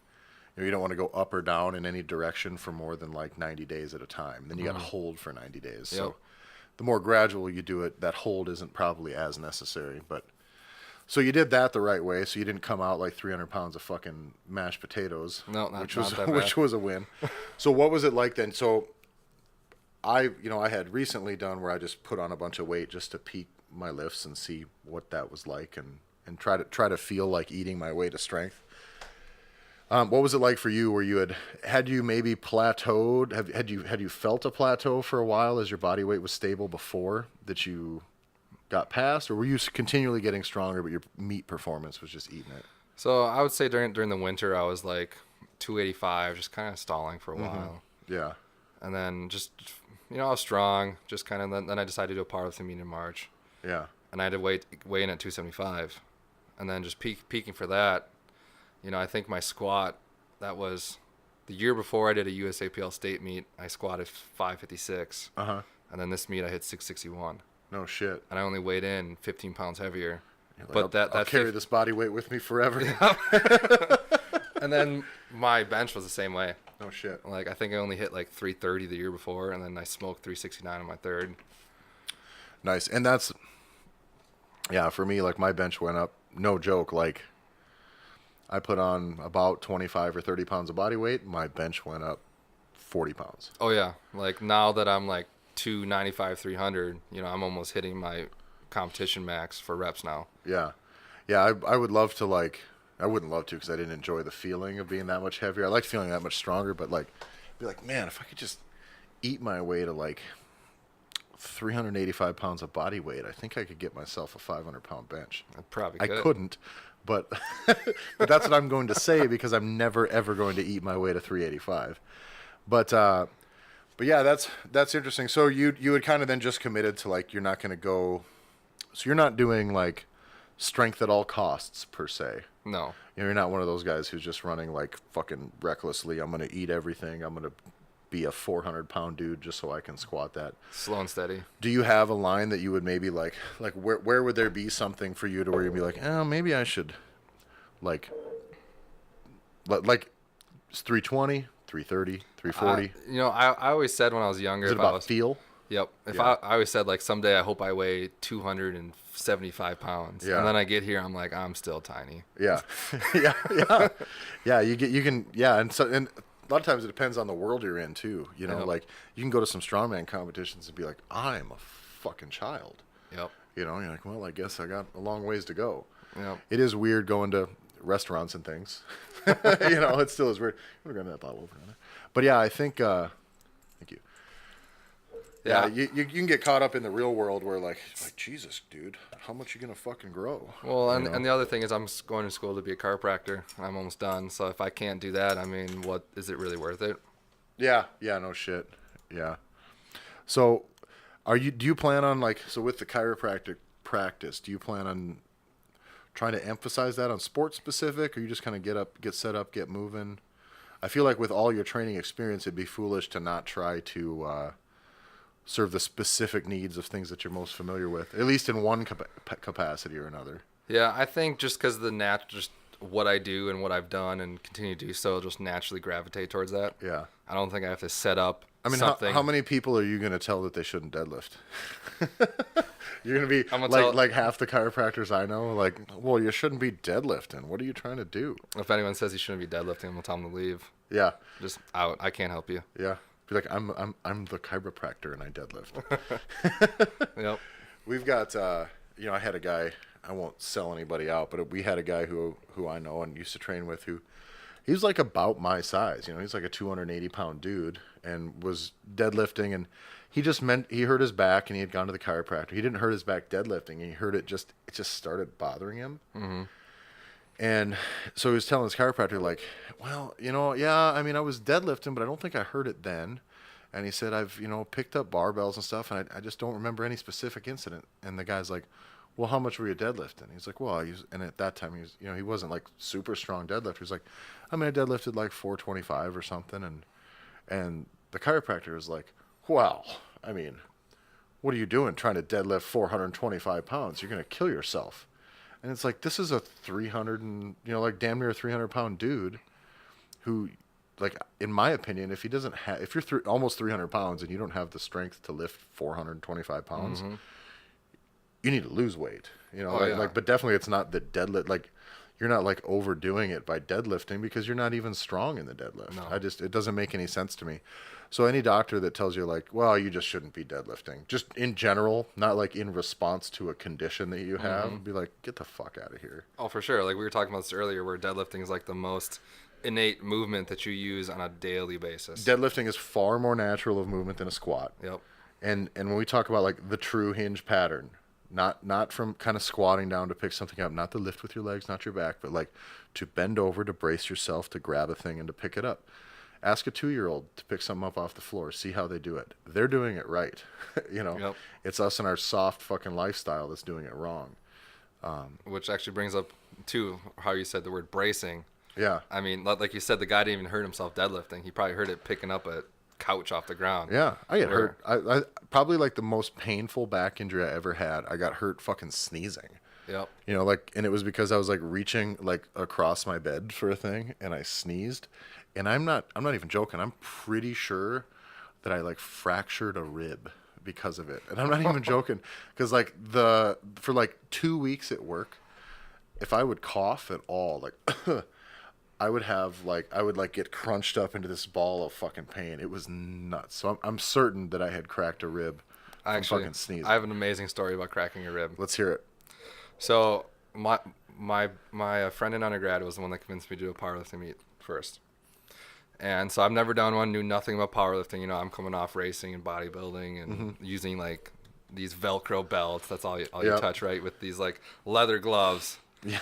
[SPEAKER 6] you don't want to go up or down in any direction for more than like 90 days at a time. Then you got to hold for 90 days.
[SPEAKER 2] Yep.
[SPEAKER 6] So the more gradual you do it, that hold isn't probably as necessary. But so you did that the right way. So you didn't come out like 300 pounds of fucking mashed potatoes.
[SPEAKER 2] No, not
[SPEAKER 6] which was
[SPEAKER 2] that bad.
[SPEAKER 6] which was a win. So what was it like then? So I had recently done where I just put on a bunch of weight just to peak my lifts and see what that was like and try to feel like eating my way to strength. What was it like for you? Where you had you maybe plateaued? Had you felt a plateau for a while as your body weight was stable before that you got past, or were you continually getting stronger but your meat performance was just eating it?
[SPEAKER 2] So I would say during the winter I was like 285, just kind of stalling for a while.
[SPEAKER 6] Yeah.
[SPEAKER 2] And then just I was strong, just kind of then I decided to do a powerlifting meet in March.
[SPEAKER 6] Yeah.
[SPEAKER 2] And I had to weigh in at 275, and then just peaking for that. I think my squat, that was the year before I did a USAPL state meet, I squatted 556.
[SPEAKER 6] Uh-huh.
[SPEAKER 2] And then this meet I hit 661.
[SPEAKER 6] No shit.
[SPEAKER 2] And I only weighed in 15 pounds heavier.
[SPEAKER 6] Like,
[SPEAKER 2] But
[SPEAKER 6] I'll carry this body weight with me forever.
[SPEAKER 2] And then my bench was the same way.
[SPEAKER 6] No shit.
[SPEAKER 2] Like I think I only hit like 330 the year before, and then I smoked 369 on my third.
[SPEAKER 6] Nice. And that's, for me, like my bench went up, no joke, like I put on about 25 or 30 pounds of body weight. My bench went up 40 pounds.
[SPEAKER 2] Oh, yeah. Like now that I'm like 295, 300, I'm almost hitting my competition max for reps now.
[SPEAKER 6] Yeah. Yeah, I would love to I wouldn't love to because I didn't enjoy the feeling of being that much heavier. I liked feeling that much stronger, but be like, man, if I could just eat my way to like 385 pounds of body weight, I think I could get myself a 500-pound bench.
[SPEAKER 2] I probably
[SPEAKER 6] I
[SPEAKER 2] could.
[SPEAKER 6] couldn't, but but that's what I'm going to say because I'm never ever going to eat my way to 385. But yeah, that's interesting. So you had kind of then just committed to like you're not going to go. So you're not doing like strength at all costs per se.
[SPEAKER 2] No.
[SPEAKER 6] You're not one of those guys who's just running like fucking recklessly. I'm going to eat everything. I'm going to be a 400-pound dude just so I can squat that.
[SPEAKER 2] Slow and steady.
[SPEAKER 6] Do you have a line that you would maybe like where would there be something for you to where you'd be like, maybe I should like 320, 330, 340?
[SPEAKER 2] I always said when I was younger,
[SPEAKER 6] Is it about feel?
[SPEAKER 2] Yep. If
[SPEAKER 6] Yeah.
[SPEAKER 2] I always said like someday I hope I weigh 275 pounds.
[SPEAKER 6] Yeah.
[SPEAKER 2] And then I get here, I'm like, I'm still tiny.
[SPEAKER 6] Yeah. Yeah. And a lot of times it depends on the world you're in too.
[SPEAKER 2] Yep.
[SPEAKER 6] Like you can go to some strongman competitions and be like, I'm a fucking child.
[SPEAKER 2] Yep.
[SPEAKER 6] You're like, well, I guess I got a long ways to go.
[SPEAKER 2] Yep.
[SPEAKER 6] It is weird going to restaurants and things. It still is weird. I'm going to grab that bottle over there. But yeah, I think, thank you. Yeah, you can get caught up in the real world where like Jesus, dude, how much you gonna fucking grow?
[SPEAKER 2] Well, and the other thing is I'm going to school to be a chiropractor. I'm almost done. So if I can't do that, I mean, what is it really worth it?
[SPEAKER 6] Yeah, no shit. Yeah. So, do you plan on with the chiropractic practice? Do you plan on trying to emphasize that on sports specific, or you just kind of get set up, get moving? I feel like with all your training experience, it'd be foolish to not try to serve the specific needs of things that you're most familiar with, at least in one capacity or another.
[SPEAKER 2] Yeah, I think just because just what I do and what I've done and continue to do so, just naturally gravitate towards that.
[SPEAKER 6] Yeah.
[SPEAKER 2] I don't think I have to set up
[SPEAKER 6] something. How many people are you going to tell that they shouldn't deadlift? You're going to be like half the chiropractors I know, like, well, you shouldn't be deadlifting. What are you trying to do?
[SPEAKER 2] If anyone says you shouldn't be deadlifting, I'm going to tell them to leave.
[SPEAKER 6] Yeah.
[SPEAKER 2] Just out. I can't help you.
[SPEAKER 6] Yeah. Be like, I'm the chiropractor and I deadlift.
[SPEAKER 2] Yep.
[SPEAKER 6] We've got, I had a guy, I won't sell anybody out, but we had a guy who I know and used to train with he was like about my size. He's like a 280-pound dude and was deadlifting, and he hurt his back and he had gone to the chiropractor. He didn't hurt his back deadlifting, and he hurt it just started bothering him. Mm-hmm. And so he was telling his chiropractor, like, well, I was deadlifting, but I don't think I hurt it then. And he said, I've, picked up barbells and stuff, and I just don't remember any specific incident. And the guy's like, well, how much were you deadlifting? He's like, well, and at that time, he wasn't like super strong deadlifter. He's like, I deadlifted like 425 or something. And the chiropractor was like, well, what are you doing trying to deadlift 425 pounds? You're going to kill yourself. And it's like, this is a 300 and, damn near a 300-pound dude who, like, in my opinion, if you're almost 300 pounds and you don't have the strength to lift 425 pounds, mm-hmm. you need to lose weight, but definitely it's not the deadlift. Like, you're not like overdoing it by deadlifting because you're not even strong in the deadlift. No. It doesn't make any sense to me. So any doctor that tells you like, well, you just shouldn't be deadlifting, just in general, not like in response to a condition that you have, mm-hmm. be like, get the fuck out of here.
[SPEAKER 2] Oh, for sure. Like we were talking about this earlier, where deadlifting is like the most innate movement that you use on a daily basis.
[SPEAKER 6] Deadlifting is far more natural of movement than a squat.
[SPEAKER 2] Yep.
[SPEAKER 6] And when we talk about like the true hinge pattern, not from kind of squatting down to pick something up, not to lift with your legs, not your back, but like to bend over, to brace yourself, to grab a thing and to pick it up. Ask a 2-year-old to pick something up off the floor. See how they do it. They're doing it right. Yep. It's us in our soft fucking lifestyle that's doing it wrong.
[SPEAKER 2] Which actually brings up, too, how you said the word bracing.
[SPEAKER 6] Yeah.
[SPEAKER 2] Like you said, the guy didn't even hurt himself deadlifting. He probably hurt it picking up a couch off the ground.
[SPEAKER 6] Yeah, I get hurt. I probably like the most painful back injury I ever had. I got hurt fucking sneezing.
[SPEAKER 2] Yep.
[SPEAKER 6] And it was because I was like reaching like across my bed for a thing and I sneezed. And I'm not even joking. I'm pretty sure that I like fractured a rib because of it. And I'm not even joking, because like for like 2 weeks at work, if I would cough at all, like I would get crunched up into this ball of fucking pain. It was nuts. So I'm certain that I had cracked a rib from fucking sneezing.
[SPEAKER 2] I have an amazing story about cracking a rib.
[SPEAKER 6] Let's hear it.
[SPEAKER 2] So my friend in undergrad was the one that convinced me to do a powerlifting meet first. And so I've never done one, knew nothing about powerlifting. I'm coming off racing and bodybuilding and mm-hmm. using like these Velcro belts. That's all you touch, right? With these like leather gloves. Yeah.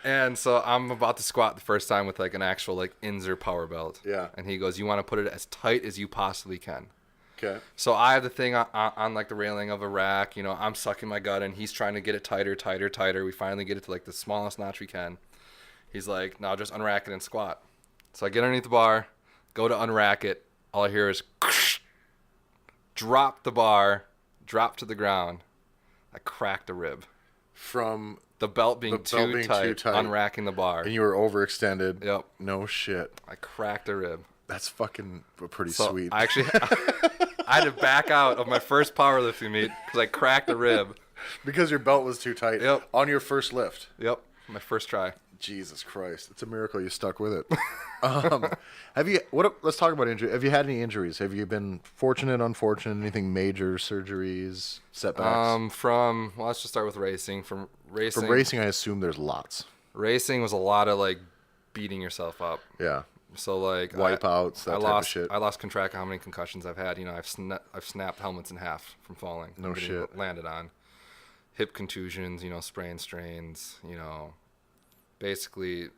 [SPEAKER 2] And so I'm about to squat the first time with like an actual like Inzer power belt.
[SPEAKER 6] Yeah.
[SPEAKER 2] And he goes, you want to put it as tight as you possibly can.
[SPEAKER 6] Okay.
[SPEAKER 2] So I have the thing on like the railing of a rack. I'm sucking my gut and he's trying to get it tighter. We finally get it to like the smallest notch we can. He's like, no, just unrack it and squat. So I get underneath the bar, go to unrack it. All I hear is drop the bar, drop to the ground. I cracked a rib.
[SPEAKER 6] From
[SPEAKER 2] the belt being too tight, unracking the bar.
[SPEAKER 6] And you were overextended.
[SPEAKER 2] Yep.
[SPEAKER 6] No shit.
[SPEAKER 2] I cracked a rib.
[SPEAKER 6] That's fucking pretty sweet.
[SPEAKER 2] I had to back out of my first powerlifting meet because I cracked a rib.
[SPEAKER 6] Because your belt was too tight.
[SPEAKER 2] Yep.
[SPEAKER 6] On your first lift.
[SPEAKER 2] Yep. My first try.
[SPEAKER 6] Jesus Christ. It's a miracle you stuck with it. Let's talk about injury. Have you had any injuries? Have you been fortunate, unfortunate, anything major, surgeries, setbacks?
[SPEAKER 2] Well, let's just start with racing. From
[SPEAKER 6] racing, I assume there's lots.
[SPEAKER 2] Racing was a lot of like beating yourself up.
[SPEAKER 6] Yeah.
[SPEAKER 2] So like
[SPEAKER 6] wipeouts, that type of shit.
[SPEAKER 2] I lost track of how many concussions I've had. I've snapped helmets in half from falling.
[SPEAKER 6] No shit.
[SPEAKER 2] Landed on. Hip contusions, sprain strains, basically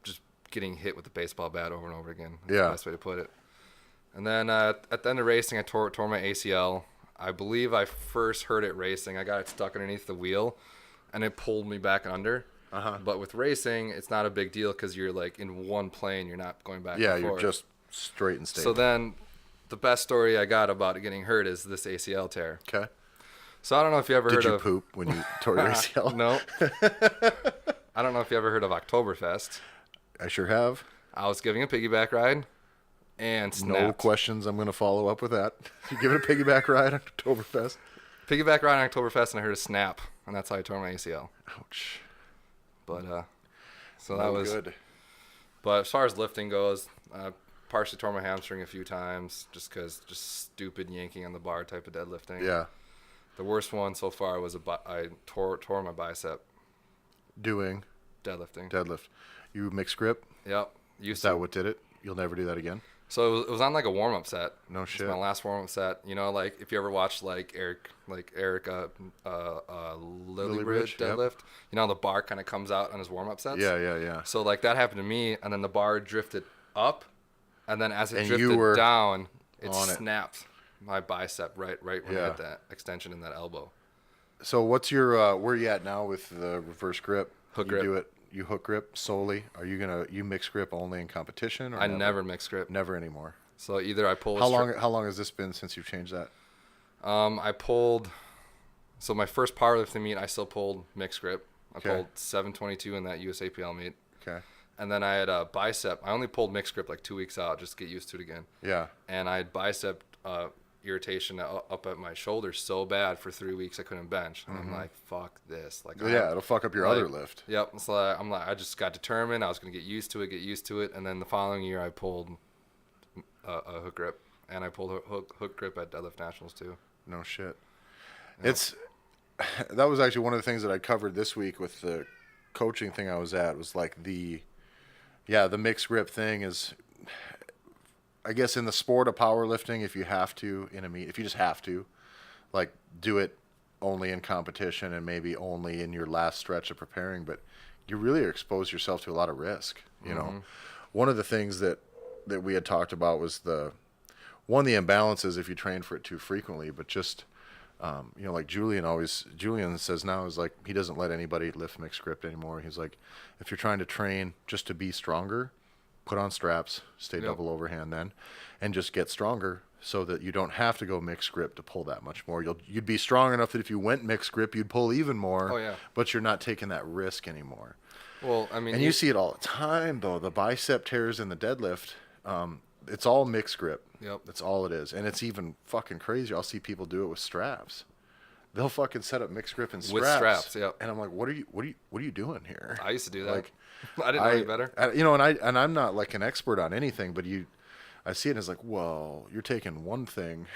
[SPEAKER 2] just getting hit with a baseball bat over and over again. That's the best way to put it. And then at the end of racing, I tore my ACL. I believe I first hurt it racing. I got it stuck underneath the wheel, and it pulled me back under. But with racing, it's not a big deal because you're like in one plane. You're not going back and forth.
[SPEAKER 6] Yeah, you're just straight and stable.
[SPEAKER 2] So then the best story I got about it getting hurt is this ACL tear.
[SPEAKER 6] Okay.
[SPEAKER 2] So I don't know if you ever heard of...
[SPEAKER 6] Did you poop when you tore your ACL?
[SPEAKER 2] No. I don't know if you ever heard of Oktoberfest.
[SPEAKER 6] I sure have.
[SPEAKER 2] I was giving a piggyback ride and snapped.
[SPEAKER 6] No questions. I'm going to follow up with that. You give it a piggyback ride on Oktoberfest?
[SPEAKER 2] Piggyback ride on Oktoberfest, and I heard a snap, and that's how I tore my ACL.
[SPEAKER 6] Ouch.
[SPEAKER 2] But, so that was...
[SPEAKER 6] good.
[SPEAKER 2] But as far as lifting goes, I partially tore my hamstring a few times just stupid yanking on the bar type of deadlifting.
[SPEAKER 6] Yeah.
[SPEAKER 2] The worst one so far was I tore my bicep.
[SPEAKER 6] Doing?
[SPEAKER 2] Deadlift.
[SPEAKER 6] You mixed grip?
[SPEAKER 2] Yep.
[SPEAKER 6] Is that what did it? You'll never do that again?
[SPEAKER 2] So it was on like a warm-up set.
[SPEAKER 6] No shit.
[SPEAKER 2] It's my last warm-up set. Like if you ever watched like Eric Lillybridge deadlift,
[SPEAKER 6] yep.
[SPEAKER 2] The bar kind of comes out on his warm-up sets.
[SPEAKER 6] Yeah.
[SPEAKER 2] So like that happened to me, and then the bar drifted up, and then as it
[SPEAKER 6] And
[SPEAKER 2] drifted down, it snapped my bicep right when I hit that extension in that elbow.
[SPEAKER 6] So what's your where are you at now with the reverse grip?
[SPEAKER 2] Hook grip.
[SPEAKER 6] You hook grip solely? Are you mix grip only in competition? Or
[SPEAKER 2] I never mix grip.
[SPEAKER 6] Never anymore.
[SPEAKER 2] So either I pull.
[SPEAKER 6] How long has this been since you've changed that?
[SPEAKER 2] I pulled. So my first powerlifting meet, I still pulled mixed grip. I
[SPEAKER 6] Okay.
[SPEAKER 2] pulled 722 in that USAPL meet.
[SPEAKER 6] Okay.
[SPEAKER 2] And then I had a bicep. I only pulled mixed grip like 2 weeks out just to get used to it again.
[SPEAKER 6] Yeah.
[SPEAKER 2] And I had bicep irritation up at my shoulder so bad for 3 weeks I couldn't bench. And I'm like, fuck this. Like,
[SPEAKER 6] it'll fuck up your other lift.
[SPEAKER 2] Yep. So I just got determined. I was going to get used to it. And then the following year I pulled a hook grip. And I pulled a hook grip at Deadlift Nationals too.
[SPEAKER 6] No shit.
[SPEAKER 2] Yep.
[SPEAKER 6] That was actually one of the things that I covered this week with the coaching thing I was at, was like the mixed grip thing is, I guess in the sport of powerlifting, if you have to in a meet, if you just have to, like, do it only in competition and maybe only in your last stretch of preparing, but you really expose yourself to a lot of risk. You know, one of the things that we had talked about was the imbalances if you train for it too frequently, but just, like Julian says now, is like, he doesn't let anybody lift mixed grip anymore. He's like, if you're trying to train just to be stronger, put on straps, stay double overhand then, and just get stronger so that you don't have to go mixed grip to pull that much more. You'd be strong enough that if you went mixed grip, you'd pull even more.
[SPEAKER 2] Oh, yeah.
[SPEAKER 6] But you're not taking that risk anymore.
[SPEAKER 2] Well, I mean,
[SPEAKER 6] and you see it all the time, though. The bicep tears in the deadlift, it's all mixed grip.
[SPEAKER 2] Yep.
[SPEAKER 6] That's all it is. And it's even fucking crazy. I'll see people do it with straps. They'll fucking set up mixed grip and straps.
[SPEAKER 2] With straps, yep.
[SPEAKER 6] And I'm like, what are you doing here?
[SPEAKER 2] I used to do that.
[SPEAKER 6] Like,
[SPEAKER 2] I didn't know any better.
[SPEAKER 6] And I'm not like an expert on anything, but I see it as like, well, you're taking one thing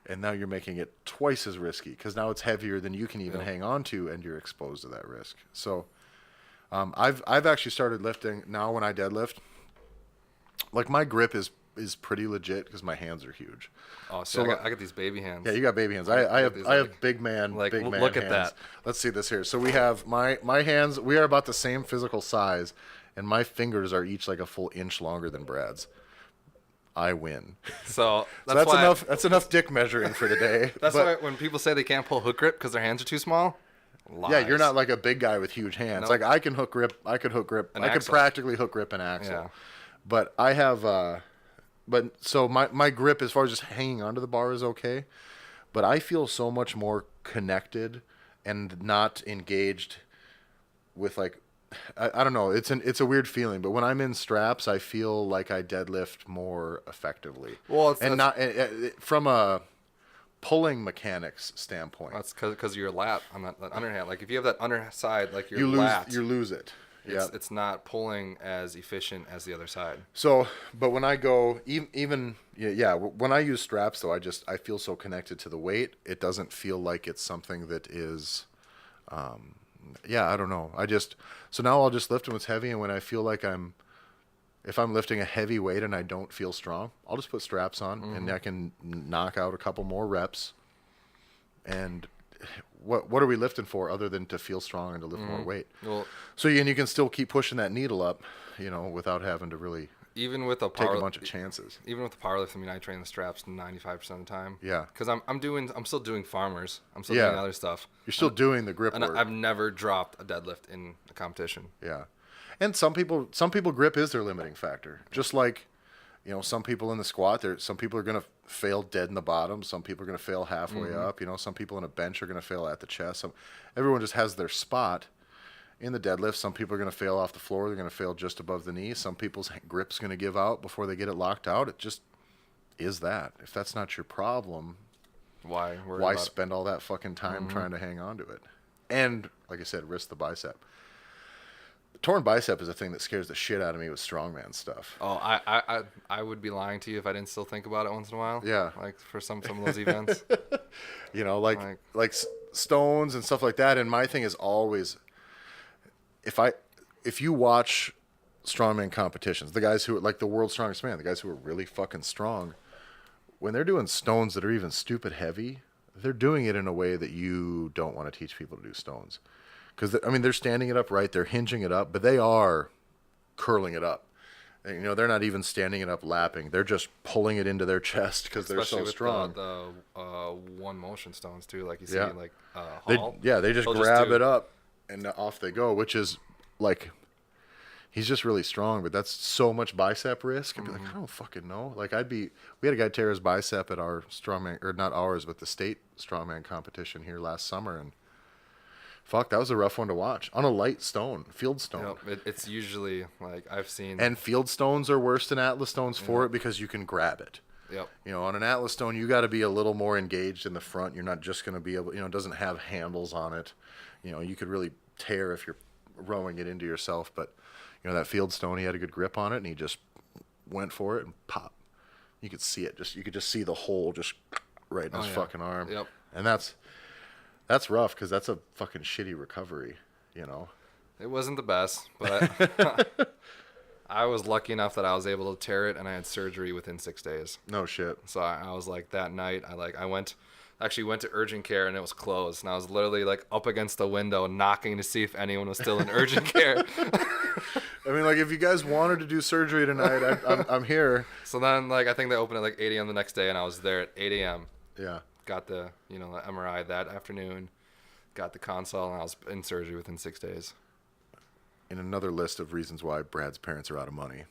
[SPEAKER 6] and now you're making it twice as risky because now it's heavier than you can even hang on to, and you're exposed to that risk. So I've actually started lifting now when I deadlift. Like, my grip is pretty legit because my hands are huge.
[SPEAKER 2] Oh, so I got these baby hands.
[SPEAKER 6] Yeah, you got baby hands. I have big man
[SPEAKER 2] look
[SPEAKER 6] hands.
[SPEAKER 2] at that.
[SPEAKER 6] Let's see this here. So we have my hands. We are about the same physical size, and my fingers are each like a full inch longer than Brad's. I win.
[SPEAKER 2] So
[SPEAKER 6] that's enough. That's enough dick measuring for today.
[SPEAKER 2] That's why when people say they can't pull hook grip because their hands are too small. Lies.
[SPEAKER 6] Yeah, you're not like a big guy with huge hands.
[SPEAKER 2] Nope.
[SPEAKER 6] Like, I can hook grip. I could hook grip. I could practically hook grip an axle.
[SPEAKER 2] Yeah.
[SPEAKER 6] But I have. So my grip as far as just hanging onto the bar is okay, but I feel so much more connected and not engaged with, like, I don't know. It's a weird feeling, but when I'm in straps, I feel like I deadlift more effectively.
[SPEAKER 2] Well,
[SPEAKER 6] from a pulling mechanics standpoint.
[SPEAKER 2] That's because of your lat on that underhand. Like, if you have that underside, like your
[SPEAKER 6] you
[SPEAKER 2] lat,
[SPEAKER 6] lose it.
[SPEAKER 2] It's not pulling as efficient as the other side.
[SPEAKER 6] So, but when I go, when I use straps though, I feel so connected to the weight. It doesn't feel like it's something that is, I don't know. So now I'll just lift when it's heavy, and when I feel like if I'm lifting a heavy weight and I don't feel strong, I'll just put straps on, and I can knock out a couple more reps. And what are we lifting for other than to feel strong and to lift more weight?
[SPEAKER 2] Well,
[SPEAKER 6] so you can still keep pushing that needle up, without having to really
[SPEAKER 2] even with a
[SPEAKER 6] take a bunch of chances.
[SPEAKER 2] Even with the powerlifting, I mean, I train the straps 95% of the time.
[SPEAKER 6] Yeah.
[SPEAKER 2] Because I'm still doing farmers. I'm still doing other stuff.
[SPEAKER 6] You're still doing the grip
[SPEAKER 2] and
[SPEAKER 6] work.
[SPEAKER 2] I've never dropped a deadlift in a competition.
[SPEAKER 6] Yeah. And some people grip is their limiting factor. Just like, some people in the squat, some people are going to fail dead in the bottom. Some people are going to fail halfway up. Some people in a bench are going to fail at the chest. Everyone just has their spot. In the deadlift, some people are going to fail off the floor. They're going to fail just above the knee. Some people's grip's going to give out before they get it locked out. It just is that. If that's not your problem,
[SPEAKER 2] why
[SPEAKER 6] spend all that fucking time trying to hang on to it? And, like I said, risk the bicep. The torn bicep is a thing that scares the shit out of me with strongman stuff.
[SPEAKER 2] Oh, I would be lying to you if I didn't still think about it once in a while.
[SPEAKER 6] Yeah.
[SPEAKER 2] Like for some of those events.
[SPEAKER 6] like stones and stuff like that. And my thing is always, if you watch strongman competitions, the guys who are like the world's strongest man, the guys who are really fucking strong, when they're doing stones that are even stupid heavy, they're doing it in a way that you don't want to teach people to do stones. Because, they're standing it up right, they're hinging it up, but they are curling it up. They're not even standing it up lapping. They're just pulling it into their chest because they're so strong.
[SPEAKER 2] The one motion stones too, like you see, like Hall.
[SPEAKER 6] They just grab it up and off they go, which is like, he's just really strong, but that's so much bicep risk. I'd be like, I don't fucking know. Like we had a guy tear his bicep at our strongman, or not ours, but the state strongman competition here last summer, and fuck, that was a rough one to watch on a light stone, field stone.
[SPEAKER 2] It's usually like I've seen.
[SPEAKER 6] And field stones are worse than Atlas stones for it because you can grab it.
[SPEAKER 2] Yep.
[SPEAKER 6] On an Atlas stone, you got to be a little more engaged in the front. You're not just going to be able, it doesn't have handles on it. You could really tear if you're rowing it into yourself. But, that field stone, he had a good grip on it, and he just went for it and pop. You could see it. You could just see the hole just right in his fucking arm.
[SPEAKER 2] Yep.
[SPEAKER 6] And that's rough because that's a fucking shitty recovery,
[SPEAKER 2] It wasn't the best, but I was lucky enough that I was able to tear it, and I had surgery within 6 days.
[SPEAKER 6] No shit.
[SPEAKER 2] So I was like, that night, I went to urgent care, and it was closed, and I was literally like up against the window knocking to see if anyone was still in urgent care.
[SPEAKER 6] If you guys wanted to do surgery tonight, I'm here.
[SPEAKER 2] So then, I think they opened at 8 a.m. the next day, and I was there at 8 a.m.
[SPEAKER 6] Yeah.
[SPEAKER 2] Got the MRI that afternoon, got the consult, and I was in surgery within 6 days.
[SPEAKER 6] In another list of reasons why Brad's parents are out of money.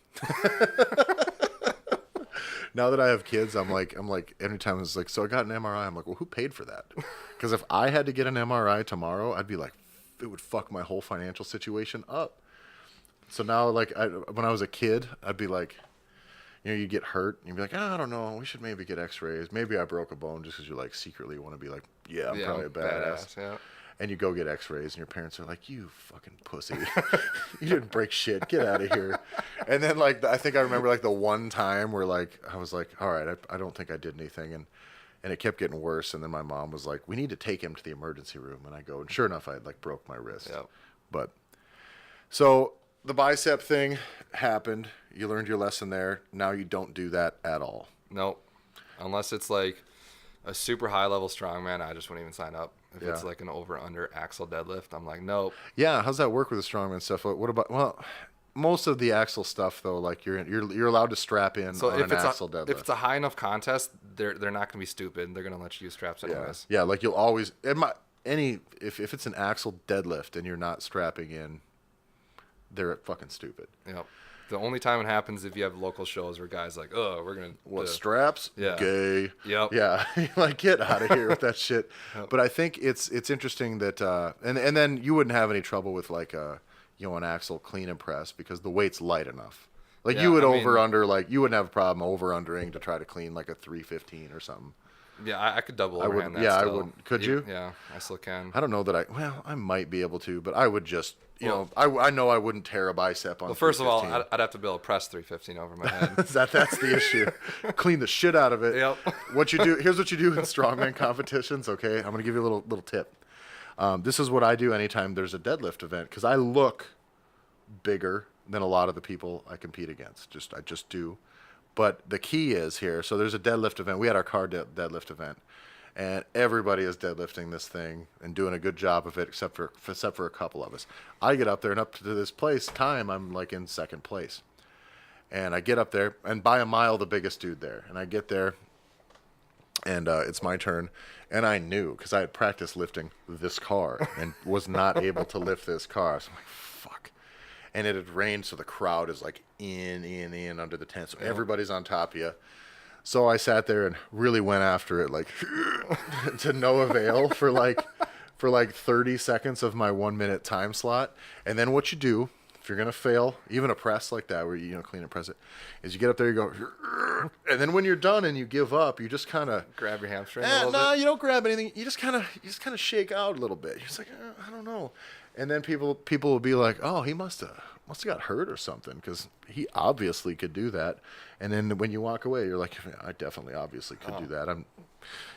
[SPEAKER 6] Now that I have kids, I'm like, anytime it's like, so I got an MRI, I'm like, well, who paid for that? Because if I had to get an MRI tomorrow, I'd be like, it would fuck my whole financial situation up. So now, when I was a kid, I'd be like, you get hurt, and you'd be like, I don't know, we should maybe get x-rays. Maybe I broke a bone, just because you secretly want to be like, I'm probably a badass.
[SPEAKER 2] Yeah.
[SPEAKER 6] And you go get x-rays, and your parents are like, you fucking pussy. You didn't break shit. Get out of here. And then, I think I remember, the one time where, I was like, all right, I don't think I did anything. And it kept getting worse. And then my mom was like, we need to take him to the emergency room. And I go, and sure enough, I broke my wrist.
[SPEAKER 2] Yep.
[SPEAKER 6] But, so the bicep thing happened. You learned your lesson there. Now you don't do that at all.
[SPEAKER 2] Nope. Unless it's a super high level strongman, I just wouldn't even sign up. If it's an over under axle deadlift, I'm like, nope.
[SPEAKER 6] Yeah, how's that work with the strongman stuff? What about most of the axle stuff though? You're allowed to strap in on an axle deadlift.
[SPEAKER 2] If it's a high enough contest, they're not gonna be stupid. They're gonna let you use straps anyways.
[SPEAKER 6] Yeah, you'll always if it's an axle deadlift and you're not strapping in, they're fucking stupid.
[SPEAKER 2] Yep. The only time it happens if you have local shows where guys we're gonna
[SPEAKER 6] straps?
[SPEAKER 2] Yeah.
[SPEAKER 6] Gay.
[SPEAKER 2] Yep.
[SPEAKER 6] Yeah. Get out of here with that shit. Yep. But I think it's interesting that and then you wouldn't have any trouble with an axle clean and press because the weight's light enough. You would you wouldn't have a problem over-undering to try to clean a 315 or something.
[SPEAKER 2] Yeah, I could double overhand that.
[SPEAKER 6] Yeah,
[SPEAKER 2] still.
[SPEAKER 6] I wouldn't. Could you?
[SPEAKER 2] Yeah, I still can.
[SPEAKER 6] I don't know that I might be able to, but I would just you know, I know I wouldn't tear a bicep on.
[SPEAKER 2] Well, first of all,
[SPEAKER 6] 315.
[SPEAKER 2] I'd have to be able to press 315 over my head.
[SPEAKER 6] That's the issue. Clean the shit out of it.
[SPEAKER 2] Yep.
[SPEAKER 6] Here's what you do in strongman competitions. Okay, I'm gonna give you a little tip. This is what I do anytime there's a deadlift event, because I look bigger than a lot of the people I compete against. I just do. But the key is here. So there's a deadlift event. We had our car deadlift event, and everybody is deadlifting this thing and doing a good job of it, except for a couple of us. I get up there, and up to this time, I'm like in second place. And I get up there, and by a mile, the biggest dude there. And I get there, and it's my turn. And I knew, because I had practiced lifting this car and was not able to lift this car. So I'm like, fuck. And it had rained, so the crowd is like in under the tent. So everybody's on top of you. So I sat there and really went after it, like, to no avail for like 30 seconds of my 1 minute time slot. And then what you do, if you're going to fail, even a press like that where you clean and press it, is you get up there, you go, and then when you're done and you give up, you just kind of
[SPEAKER 2] Grab your hamstring a little
[SPEAKER 6] no,
[SPEAKER 2] bit.
[SPEAKER 6] you don't grab anything. You just kind of shake out a little bit. You're just like, I don't know. And then people will be like, oh, he must have got hurt or something, because he obviously could do that. And then when you walk away, you're like, I definitely obviously could do that.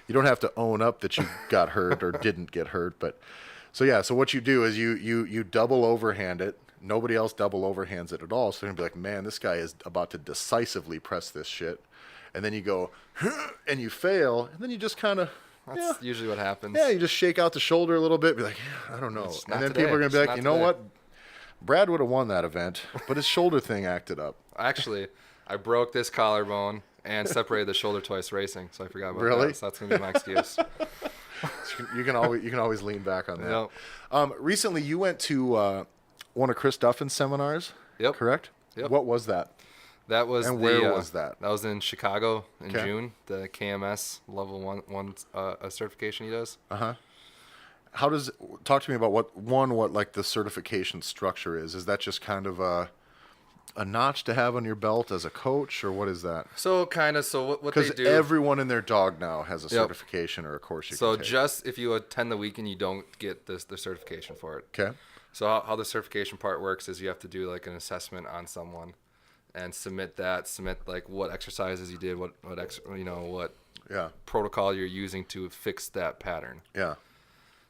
[SPEAKER 6] You don't have to own up that you got hurt or didn't get hurt, but so what you do is you double overhand it. Nobody else double overhands it at all. So they're gonna be like, man, this guy is about to decisively press this shit. And then you go, and you fail, and then you just kind of,
[SPEAKER 2] That's usually what happens.
[SPEAKER 6] you just shake out the shoulder a little bit, be like, I don't know.
[SPEAKER 2] It's
[SPEAKER 6] And
[SPEAKER 2] not
[SPEAKER 6] then
[SPEAKER 2] today.
[SPEAKER 6] people are going to be
[SPEAKER 2] It's
[SPEAKER 6] like,
[SPEAKER 2] not
[SPEAKER 6] you know
[SPEAKER 2] today."
[SPEAKER 6] what? Brad would have won that event, but his shoulder thing acted up.
[SPEAKER 2] Actually, I broke this collarbone and separated the shoulder twice racing, so I forgot about
[SPEAKER 6] Really?
[SPEAKER 2] that. So that's gonna be my excuse.
[SPEAKER 6] You can always lean back on that.
[SPEAKER 2] Yep.
[SPEAKER 6] Recently, you went to one of Chris Duffin's seminars.
[SPEAKER 2] Yep.
[SPEAKER 6] Correct.
[SPEAKER 2] Yep.
[SPEAKER 6] What was that?
[SPEAKER 2] That was
[SPEAKER 6] And where was that?
[SPEAKER 2] That was in Chicago in
[SPEAKER 6] Okay.
[SPEAKER 2] June. The KMS level one certification he does.
[SPEAKER 6] Talk to me about what like the certification structure is. Is that just kind of a notch to have on your belt as a coach, or what is that?
[SPEAKER 2] So kind of. So what they
[SPEAKER 6] Because
[SPEAKER 2] do.
[SPEAKER 6] everyone and their dog now has a certification or a course you
[SPEAKER 2] So
[SPEAKER 6] can take.
[SPEAKER 2] just if you attend the weekend, you don't get the certification for it.
[SPEAKER 6] Okay.
[SPEAKER 2] So how the certification part works is you have to do like an assessment on someone, and submit like what exercises you did, what
[SPEAKER 6] Yeah.
[SPEAKER 2] protocol you're using to fix that pattern.
[SPEAKER 6] Yeah.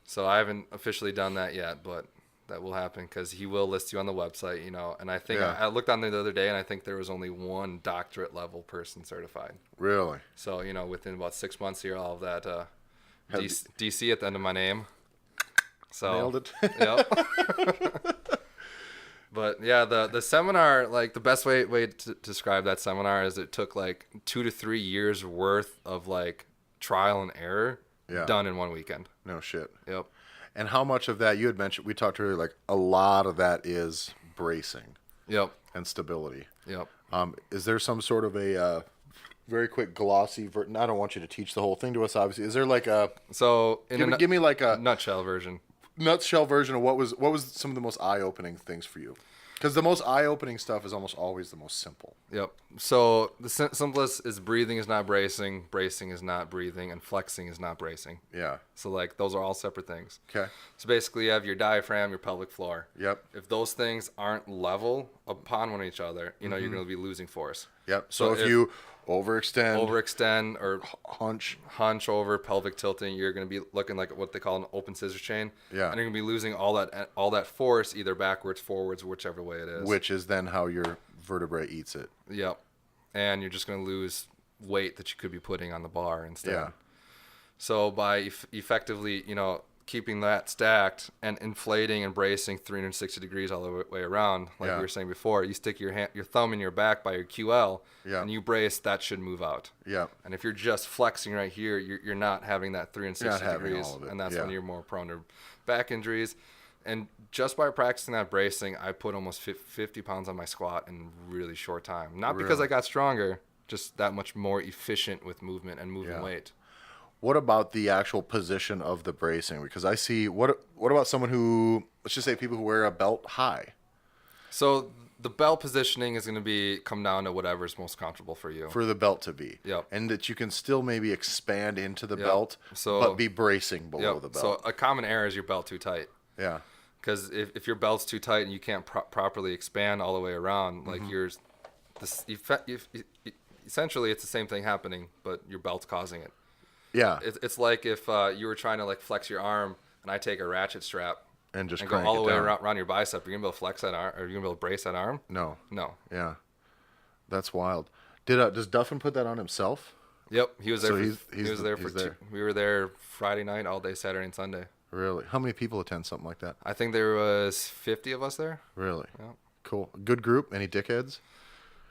[SPEAKER 2] So I haven't officially done that yet, but that will happen because he will list you on the website, And I think
[SPEAKER 6] Yeah.
[SPEAKER 2] I looked on there the other day, and I think there was only one doctorate level person certified.
[SPEAKER 6] Really?
[SPEAKER 2] So within about 6 months here, I'll have that
[SPEAKER 6] Have-
[SPEAKER 2] DC at the end of my name. So
[SPEAKER 6] Nailed it.
[SPEAKER 2] Yep. But yeah, the seminar, like the best way to describe that seminar is it took like 2 to 3 years worth of like trial and error done in one weekend.
[SPEAKER 6] No shit.
[SPEAKER 2] Yep.
[SPEAKER 6] And how much of that, you had mentioned, we talked earlier, like a lot of that is bracing
[SPEAKER 2] Yep.
[SPEAKER 6] and stability.
[SPEAKER 2] Yep.
[SPEAKER 6] Is there some sort of a very quick glossy I don't want you to teach the whole thing to us, obviously. Is there like a
[SPEAKER 2] So
[SPEAKER 6] give me like a
[SPEAKER 2] nutshell version.
[SPEAKER 6] nutshell version of what was some of the most eye-opening things for you? Because the most eye-opening stuff is almost always the most simple.
[SPEAKER 2] Yep. So the simplest is breathing is not bracing, bracing is not breathing, and flexing is not bracing.
[SPEAKER 6] Yeah.
[SPEAKER 2] So like those are all separate things.
[SPEAKER 6] Okay.
[SPEAKER 2] So basically you have your diaphragm, your pelvic floor.
[SPEAKER 6] Yep.
[SPEAKER 2] If those things aren't level upon one each other, you're going to be losing force.
[SPEAKER 6] Yep. So if you overextend
[SPEAKER 2] or hunch over, pelvic tilting, you're going to be looking like what they call an open scissors chain.
[SPEAKER 6] Yeah.
[SPEAKER 2] And you're going to be losing all that force either backwards, forwards, whichever way it is.
[SPEAKER 6] which is then how your vertebrae eats it.
[SPEAKER 2] Yep. And you're just going to lose weight that you could be putting on the bar instead.
[SPEAKER 6] Yeah.
[SPEAKER 2] So by effectively, keeping that stacked and inflating and bracing 360 degrees all the way around, like we were saying before, you stick your thumb in your back by your QL, and you brace, that should move out.
[SPEAKER 6] Yeah.
[SPEAKER 2] And if you're just flexing right here, you're not having that 360
[SPEAKER 6] having
[SPEAKER 2] degrees,
[SPEAKER 6] all of it.
[SPEAKER 2] and that's
[SPEAKER 6] Yeah.
[SPEAKER 2] when you're more prone to back injuries. And just by practicing that bracing, I put almost 50 pounds on my squat in a really short time. Not because I got stronger, just that much more efficient with movement and moving weight.
[SPEAKER 6] What about the actual position of the bracing? Because I see, what about someone who, let's just say people who wear a belt high?
[SPEAKER 2] So the belt positioning is going to come down to whatever's most comfortable for you.
[SPEAKER 6] For the belt to be.
[SPEAKER 2] Yep.
[SPEAKER 6] And that you can still maybe expand into the
[SPEAKER 2] Yep.
[SPEAKER 6] belt,
[SPEAKER 2] So-
[SPEAKER 6] but be bracing below
[SPEAKER 2] Yep.
[SPEAKER 6] the belt.
[SPEAKER 2] So a common error is your belt too tight.
[SPEAKER 6] Yeah.
[SPEAKER 2] Because if your belt's too tight and you can't properly expand all the way around, like essentially it's the same thing happening, but your belt's causing it.
[SPEAKER 6] Yeah.
[SPEAKER 2] It's like if you were trying to like flex your arm and I take a ratchet strap
[SPEAKER 6] And just
[SPEAKER 2] go
[SPEAKER 6] crank
[SPEAKER 2] all the
[SPEAKER 6] it
[SPEAKER 2] way
[SPEAKER 6] down.
[SPEAKER 2] around your bicep, you're gonna be able to flex that arm, or you're gonna be able to brace that arm.
[SPEAKER 6] No.
[SPEAKER 2] No.
[SPEAKER 6] That's wild. Does Duffin put that on himself?
[SPEAKER 2] Yep, he was there.
[SPEAKER 6] So
[SPEAKER 2] he was there for two. We were there Friday night, all day Saturday and Sunday.
[SPEAKER 6] Really? How many people attend something like that?
[SPEAKER 2] I think there was 50 of us there.
[SPEAKER 6] Really?
[SPEAKER 2] Yeah.
[SPEAKER 6] Cool. Good group? Any dickheads?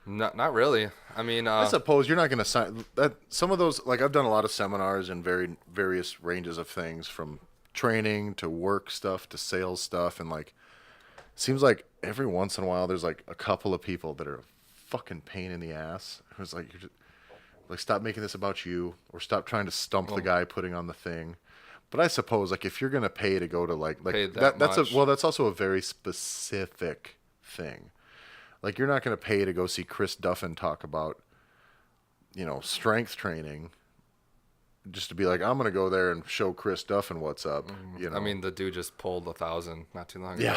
[SPEAKER 2] Not really. I mean,
[SPEAKER 6] I suppose you're not going to sign that. Some of those, like I've done a lot of seminars in various ranges of things, from training to work stuff to sales stuff, and like, seems like every once in a while there's like a couple of people that are a fucking pain in the ass. It's like, you're just, like, stop making this about you, or stop trying to stump the guy putting on the thing. But I suppose, like, if you're gonna pay to go to like that's that's also a very specific thing. Like, you're not gonna pay to go see Chris Duffin talk about, strength training, just to be like, I'm gonna go there and show Chris Duffin what's up.
[SPEAKER 2] I mean, the dude just pulled 1,000 not too long ago.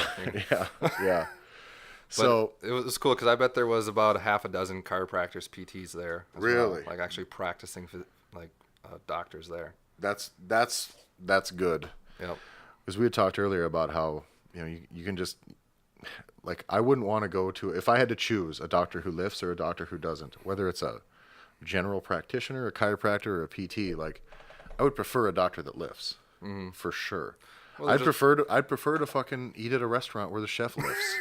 [SPEAKER 6] Yeah.
[SPEAKER 2] But
[SPEAKER 6] So
[SPEAKER 2] it was cool because I bet there was about a half a dozen chiropractors, PTs there. As
[SPEAKER 6] Really?
[SPEAKER 2] well. Like actually practicing doctors there.
[SPEAKER 6] that's good.
[SPEAKER 2] Yep.
[SPEAKER 6] Because we had talked earlier about how you can just, like, I wouldn't want to go to, if I had to choose a doctor who lifts or a doctor who doesn't, whether it's a general practitioner, a chiropractor, or a PT, like, I would prefer a doctor that lifts, for sure.
[SPEAKER 2] Well,
[SPEAKER 6] I'd prefer to fucking eat at a restaurant where the chef lifts,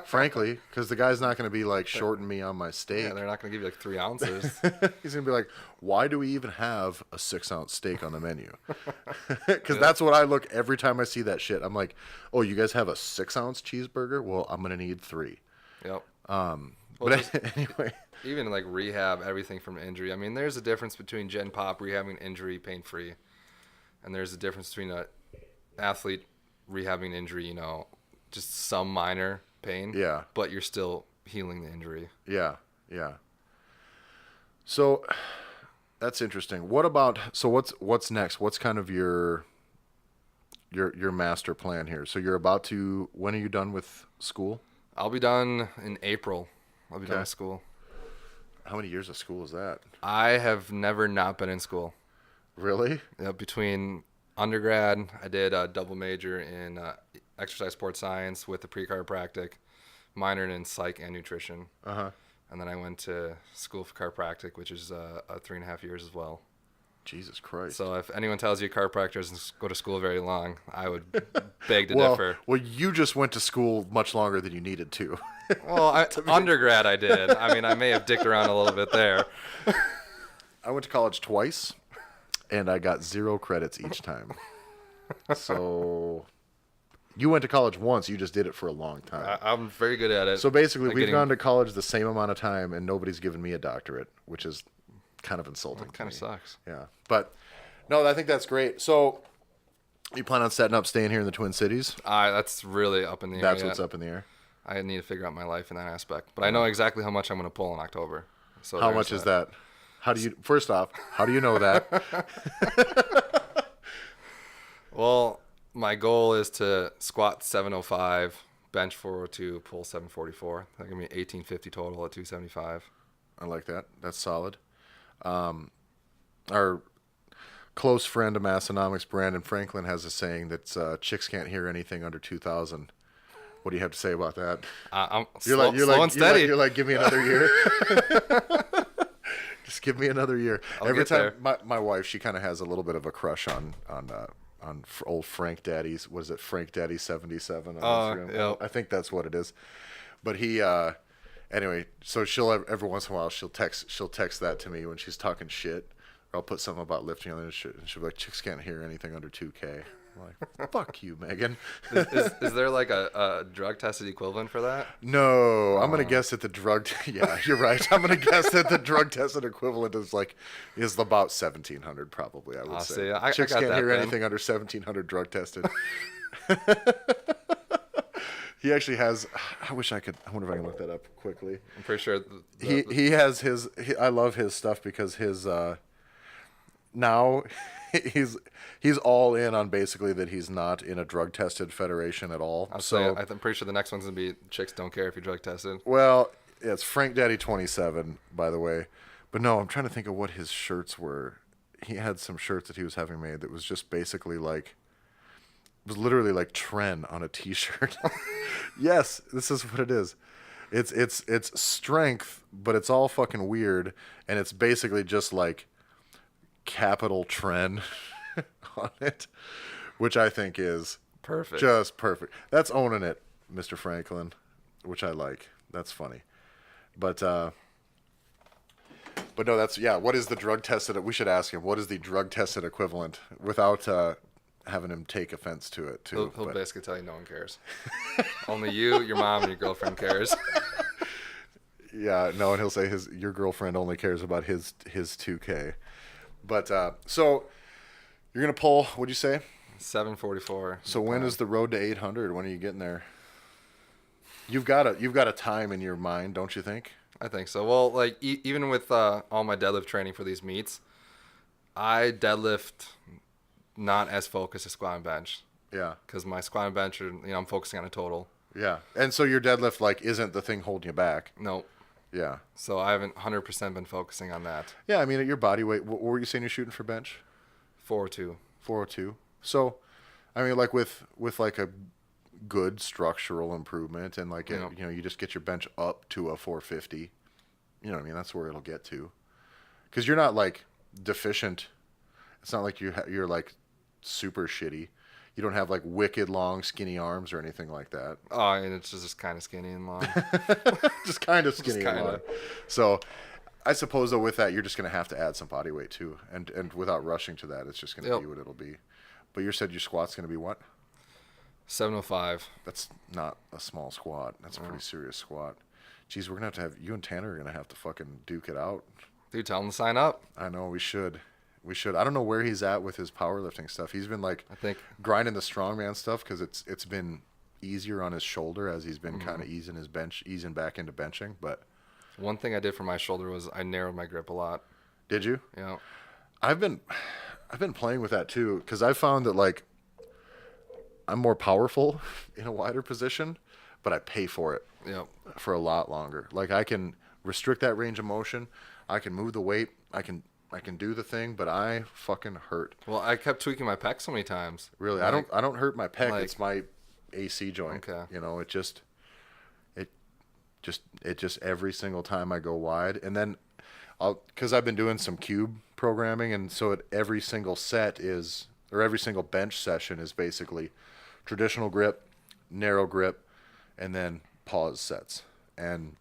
[SPEAKER 6] frankly, because the guy's not going to be like shorting me on my steak.
[SPEAKER 2] Yeah, they're not going to give you like 3 ounces.
[SPEAKER 6] He's going to be like, why do we even have a 6-ounce steak on the menu? Because that's what I look every time I see that shit. I'm like, oh, you guys have a 6-ounce cheeseburger? Well, I'm going to need 3.
[SPEAKER 2] Yep.
[SPEAKER 6] But anyway.
[SPEAKER 2] Even like rehab, everything from injury. I mean, there's a difference between Gen Pop rehabbing injury pain-free, and there's a difference between a athlete rehabbing injury, just some minor pain.
[SPEAKER 6] Yeah.
[SPEAKER 2] But you're still healing the injury.
[SPEAKER 6] Yeah. So that's interesting. What's next? What's kind of your master plan here? So you're about to, when are you done with school?
[SPEAKER 2] I'll be done in April. I'll be done with school.
[SPEAKER 6] How many years of school is that?
[SPEAKER 2] I have never not been in school.
[SPEAKER 6] Really?
[SPEAKER 2] Between undergrad, I did a double major in exercise sports science with a pre-chiropractic, minored in psych and nutrition. And then I went to school for chiropractic, which is 3.5 years as well.
[SPEAKER 6] Jesus Christ.
[SPEAKER 2] So if anyone tells you chiropractor doesn't go to school very long, I would beg to differ.
[SPEAKER 6] Well, you just went to school much longer than you needed to.
[SPEAKER 2] Well, undergrad I did. I mean, I may have dicked around a little bit there.
[SPEAKER 6] I went to college twice, and I got 0 credits each time. So you went to college once. You just did it for a long time.
[SPEAKER 2] I'm very good at it.
[SPEAKER 6] So basically, we've gone to college the same amount of time, and nobody's given me a doctorate, which is kind of insulting.
[SPEAKER 2] Kind of sucks.
[SPEAKER 6] Yeah. But, no, I think that's great. So you plan on setting up, staying here in the Twin Cities?
[SPEAKER 2] That's really up in the air.
[SPEAKER 6] That's what's up in the air.
[SPEAKER 2] I need to figure out my life in that aspect. But I know exactly how much I'm going to pull in October. So
[SPEAKER 6] how much is that? First off, how do you know that?
[SPEAKER 2] Well, my goal is to squat 705, bench 402, pull 744. That's going to be 1850 total at 275.
[SPEAKER 6] I like that. That's solid. Our close friend of Massenomics, Brandon Franklin, has a saying that chicks can't hear anything under 2,000. What do you have to say about that?
[SPEAKER 2] I'm slow and steady.
[SPEAKER 6] You're like, give me another year. Just give me another year. Every time, my wife, she kind of has a little bit of a crush on old Frank Daddy's. What is it, Frank Daddy 77 on Instagram?
[SPEAKER 2] Yep.
[SPEAKER 6] I think that's what it is. But he, anyway, so she'll every once in a while she'll text that to me when she's talking shit. Or I'll put something about lifting on this shit, and she'll be like, "Chicks can't hear anything under 2K." I'm like, "Fuck you, Megan."
[SPEAKER 2] Is there like a drug tested equivalent for that?
[SPEAKER 6] No, I'm gonna guess that the drug. Yeah, you're right. I'm gonna guess that the drug tested equivalent is about 1,700 probably. I would say.
[SPEAKER 2] See, I
[SPEAKER 6] Chicks
[SPEAKER 2] got
[SPEAKER 6] can't
[SPEAKER 2] that
[SPEAKER 6] hear
[SPEAKER 2] then.
[SPEAKER 6] anything under 1,700 drug tested. He actually has. I wonder if I can look that up quickly.
[SPEAKER 2] I'm pretty sure.
[SPEAKER 6] He has his. I love his stuff because his. now he's all in on basically that he's not in a drug tested federation at all.
[SPEAKER 2] I'm pretty sure the next one's gonna be chicks don't care if you're drug tested.
[SPEAKER 6] Well, yeah, it's Frank Daddy 27, by the way. But no, I'm trying to think of what his shirts were. He had some shirts that he was having made that was just basically like, it was literally like Tren on a t-shirt. Yes, this is what it is. It's strength, but it's all fucking weird, and it's basically just like capital Tren on it, which I think is
[SPEAKER 2] Perfect.
[SPEAKER 6] just perfect. That's owning it, Mr. Franklin, which I like. That's funny. But no, that's, yeah, what is the drug tested? We should ask him, what is the drug tested equivalent without having him take offense to it, too.
[SPEAKER 2] He'll basically tell you no one cares. Only you, your mom, and your girlfriend cares.
[SPEAKER 6] Yeah, no, and he'll say your girlfriend only cares about his 2K. But so you're gonna pull. What'd you say?
[SPEAKER 2] 744.
[SPEAKER 6] So when is the road to 800? When are you getting there? You've got a time in your mind, don't you think?
[SPEAKER 2] I think so. Well, like even with all my deadlift training for these meets, I deadlift not as focused as squat and bench.
[SPEAKER 6] Yeah.
[SPEAKER 2] Because my squat and bench are, I'm focusing on a total.
[SPEAKER 6] Yeah. And so your deadlift like isn't the thing holding you back.
[SPEAKER 2] Nope.
[SPEAKER 6] Yeah.
[SPEAKER 2] So I haven't 100% been focusing on that.
[SPEAKER 6] Yeah, I mean at your body weight, what were you saying you're shooting for bench?
[SPEAKER 2] 402.
[SPEAKER 6] 402. So, I mean, like with like a good structural improvement and like you just get your bench up to a 450. You know what I mean? That's where it'll get to. Because you're not like deficient. It's not like you're like super shitty. You don't have like wicked long skinny arms or anything like that.
[SPEAKER 2] Oh, and it's just kind of skinny and long.
[SPEAKER 6] Just kind of skinny and
[SPEAKER 2] kinda.
[SPEAKER 6] long. So, I suppose though with that you're just gonna have to add some body weight too, and without rushing to that, it's just gonna be what it'll be. But you said your squat's gonna be what?
[SPEAKER 2] 705.
[SPEAKER 6] That's not a small squat. That's a pretty serious squat. Geez, we're gonna have you and Tanner are gonna have to fucking duke it out.
[SPEAKER 2] Dude, tell him to sign up.
[SPEAKER 6] I know we should. I don't know where he's at with his powerlifting stuff. He's been like
[SPEAKER 2] I think
[SPEAKER 6] grinding the strongman stuff because it's been easier on his shoulder as he's been kind of easing back into benching. But
[SPEAKER 2] one thing I did for my shoulder was I narrowed my grip a lot.
[SPEAKER 6] did you?
[SPEAKER 2] Yeah.
[SPEAKER 6] I've been playing with that too because I found that like I'm more powerful in a wider position, but I pay for it for a lot longer. Like I can restrict that range of motion, I can move the weight, I can do the thing, but I fucking hurt.
[SPEAKER 2] Well, I kept tweaking my pec so many times.
[SPEAKER 6] Really,
[SPEAKER 2] Like,
[SPEAKER 6] I don't hurt my pec.
[SPEAKER 2] like-
[SPEAKER 6] It's my AC joint.
[SPEAKER 2] Okay.
[SPEAKER 6] You know, it just every single time I go wide, and then because I've been doing some cube programming, and so every single every single bench session is basically traditional grip, narrow grip, and then pause sets. And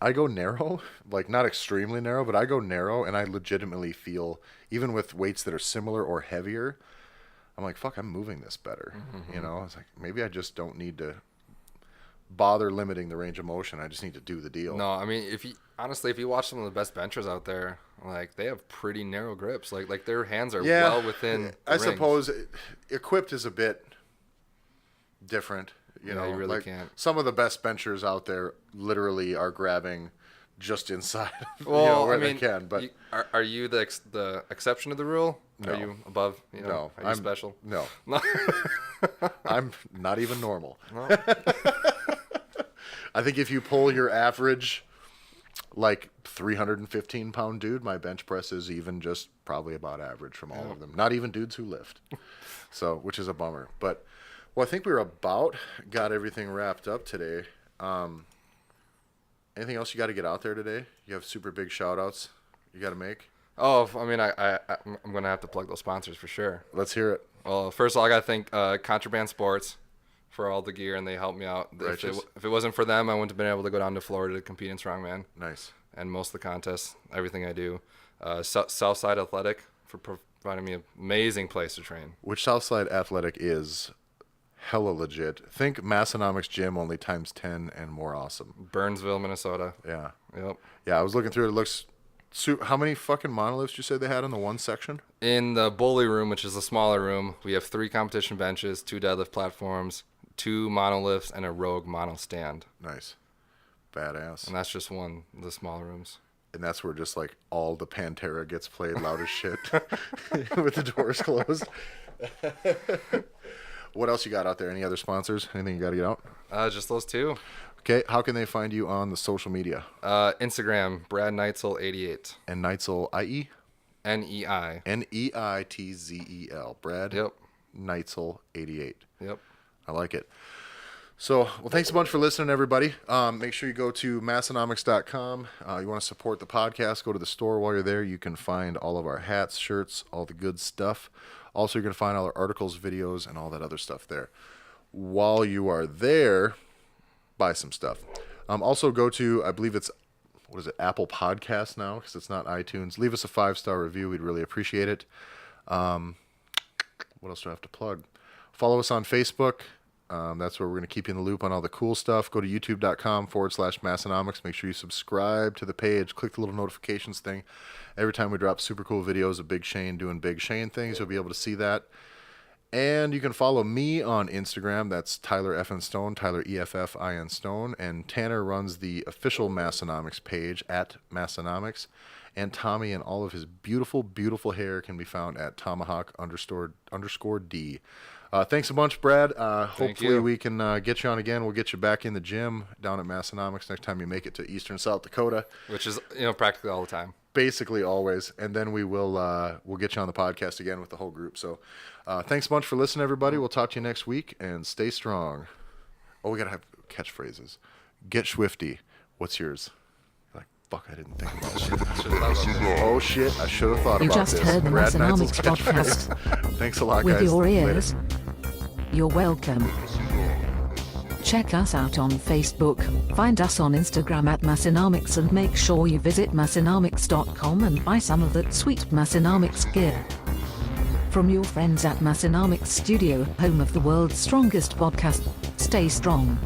[SPEAKER 6] I go narrow, like not extremely narrow, but I go narrow, and I legitimately feel, even with weights that are similar or heavier, I'm like, fuck, I'm moving this better. You know, it's like maybe I just don't need to bother limiting the range of motion. I just need to do the deal.
[SPEAKER 2] No, I mean, if you watch some of the best benchers out there, like they have pretty narrow grips. Like their hands are well within. The
[SPEAKER 6] I
[SPEAKER 2] rings.
[SPEAKER 6] suppose equipped is a bit different. You know,
[SPEAKER 2] you really
[SPEAKER 6] like
[SPEAKER 2] can't.
[SPEAKER 6] some of the best benchers out there literally are grabbing just inside,
[SPEAKER 2] Well,
[SPEAKER 6] where
[SPEAKER 2] I mean,
[SPEAKER 6] they can. But
[SPEAKER 2] are you the exception to the rule?
[SPEAKER 6] No.
[SPEAKER 2] Are you above?
[SPEAKER 6] no,
[SPEAKER 2] Are you special?
[SPEAKER 6] No,
[SPEAKER 2] No.
[SPEAKER 6] I'm not even normal. I think if you pull your average, like 315-pound dude, my bench press is even just probably about average from all of them. Not even dudes who lift. So, which is a bummer. But, well, I think we got everything wrapped up today. Anything else you got to get out there today? You have super big shout-outs you got to make?
[SPEAKER 2] Oh, I mean, I'm going to have to plug those sponsors for sure.
[SPEAKER 6] Let's hear it.
[SPEAKER 2] Well, first of all, I got to thank Contraband Sports for all the gear, and they helped me out. If it wasn't for them, I wouldn't have been able to go down to Florida to compete in Strongman.
[SPEAKER 6] Nice.
[SPEAKER 2] And most of the contests, everything I do. Southside Athletic for providing me an amazing place to train.
[SPEAKER 6] Which Southside Athletic is hella legit. Think Massenomics gym only times 10 and more awesome.
[SPEAKER 2] Burnsville, Minnesota.
[SPEAKER 6] Yeah.
[SPEAKER 2] Yep.
[SPEAKER 6] Yeah, I was looking through it. It looks... how many fucking monoliths you said they had in the one section?
[SPEAKER 2] In the bully room, which is the smaller room, we have 3 competition benches, 2 deadlift platforms, 2 monolifts, and a rogue mono stand.
[SPEAKER 6] Nice. Badass.
[SPEAKER 2] And that's just one of the smaller rooms.
[SPEAKER 6] and that's where just like all the Pantera gets played loud as shit with the doors closed. What else you got out there? Any other sponsors? Anything you got to get out?
[SPEAKER 2] Just those two.
[SPEAKER 6] Okay, how can they find you on the social media?
[SPEAKER 2] Instagram, Brad Neitzel 88.
[SPEAKER 6] And Neitzel, I-E?
[SPEAKER 2] N-E-I.
[SPEAKER 6] Neitzel. Brad Neitzel 88.
[SPEAKER 2] Yep.
[SPEAKER 6] I like it. So, well, thanks a bunch for listening, everybody. Make sure you go to Massenomics.com. You want to support the podcast, go to the store while you're there. You can find all of our hats, shirts, all the good stuff. Also, you're going to find all our articles, videos, and all that other stuff there. While you are there, buy some stuff. Also, go to, I believe it's, what is it, Apple Podcasts now, because it's not iTunes. Leave us a 5-star review. We'd really appreciate it. What else do I have to plug? Follow us on Facebook. That's where we're going to keep you in the loop on all the cool stuff. Go to youtube.com/Massenomics. Make sure you subscribe to the page. Click the little notifications thing. Every time we drop super cool videos of Big Shane doing Big Shane things, you'll be able to see that. And you can follow me on Instagram. That's Tyler F. N. Stone, Tyler E-F-F-I-N Stone. And Tanner runs the official Massenomics page at Massenomics. And Tommy and all of his beautiful, beautiful hair can be found at Tomahawk_D. Thanks a bunch, Brad. Hopefully we can get you on again. We'll get you back in the gym down at Massenomics next time you make it to Eastern South Dakota.
[SPEAKER 2] Which is, practically all the time.
[SPEAKER 6] Basically always. And then we'll get you on the podcast again with the whole group. So thanks a bunch for listening, everybody. We'll talk to you next week, and stay strong. Oh, we got to have catchphrases. Get Swifty. What's yours? Like, fuck, I didn't think about that. Oh, shit, I should have thought
[SPEAKER 7] You
[SPEAKER 6] about this.
[SPEAKER 7] just heard the
[SPEAKER 6] Brad
[SPEAKER 7] Massenomics
[SPEAKER 6] Neitzel's catchphrase.
[SPEAKER 7] podcast.
[SPEAKER 6] Thanks a lot,
[SPEAKER 7] With
[SPEAKER 6] guys.
[SPEAKER 7] your
[SPEAKER 6] Later.
[SPEAKER 7] ears. You're welcome. Check us out on Facebook, find us on Instagram at Massenomics, and make sure you visit Massenomics.com and buy some of that sweet Massenomics gear. From your friends at Massenomics Studio, home of the world's strongest podcast, stay strong.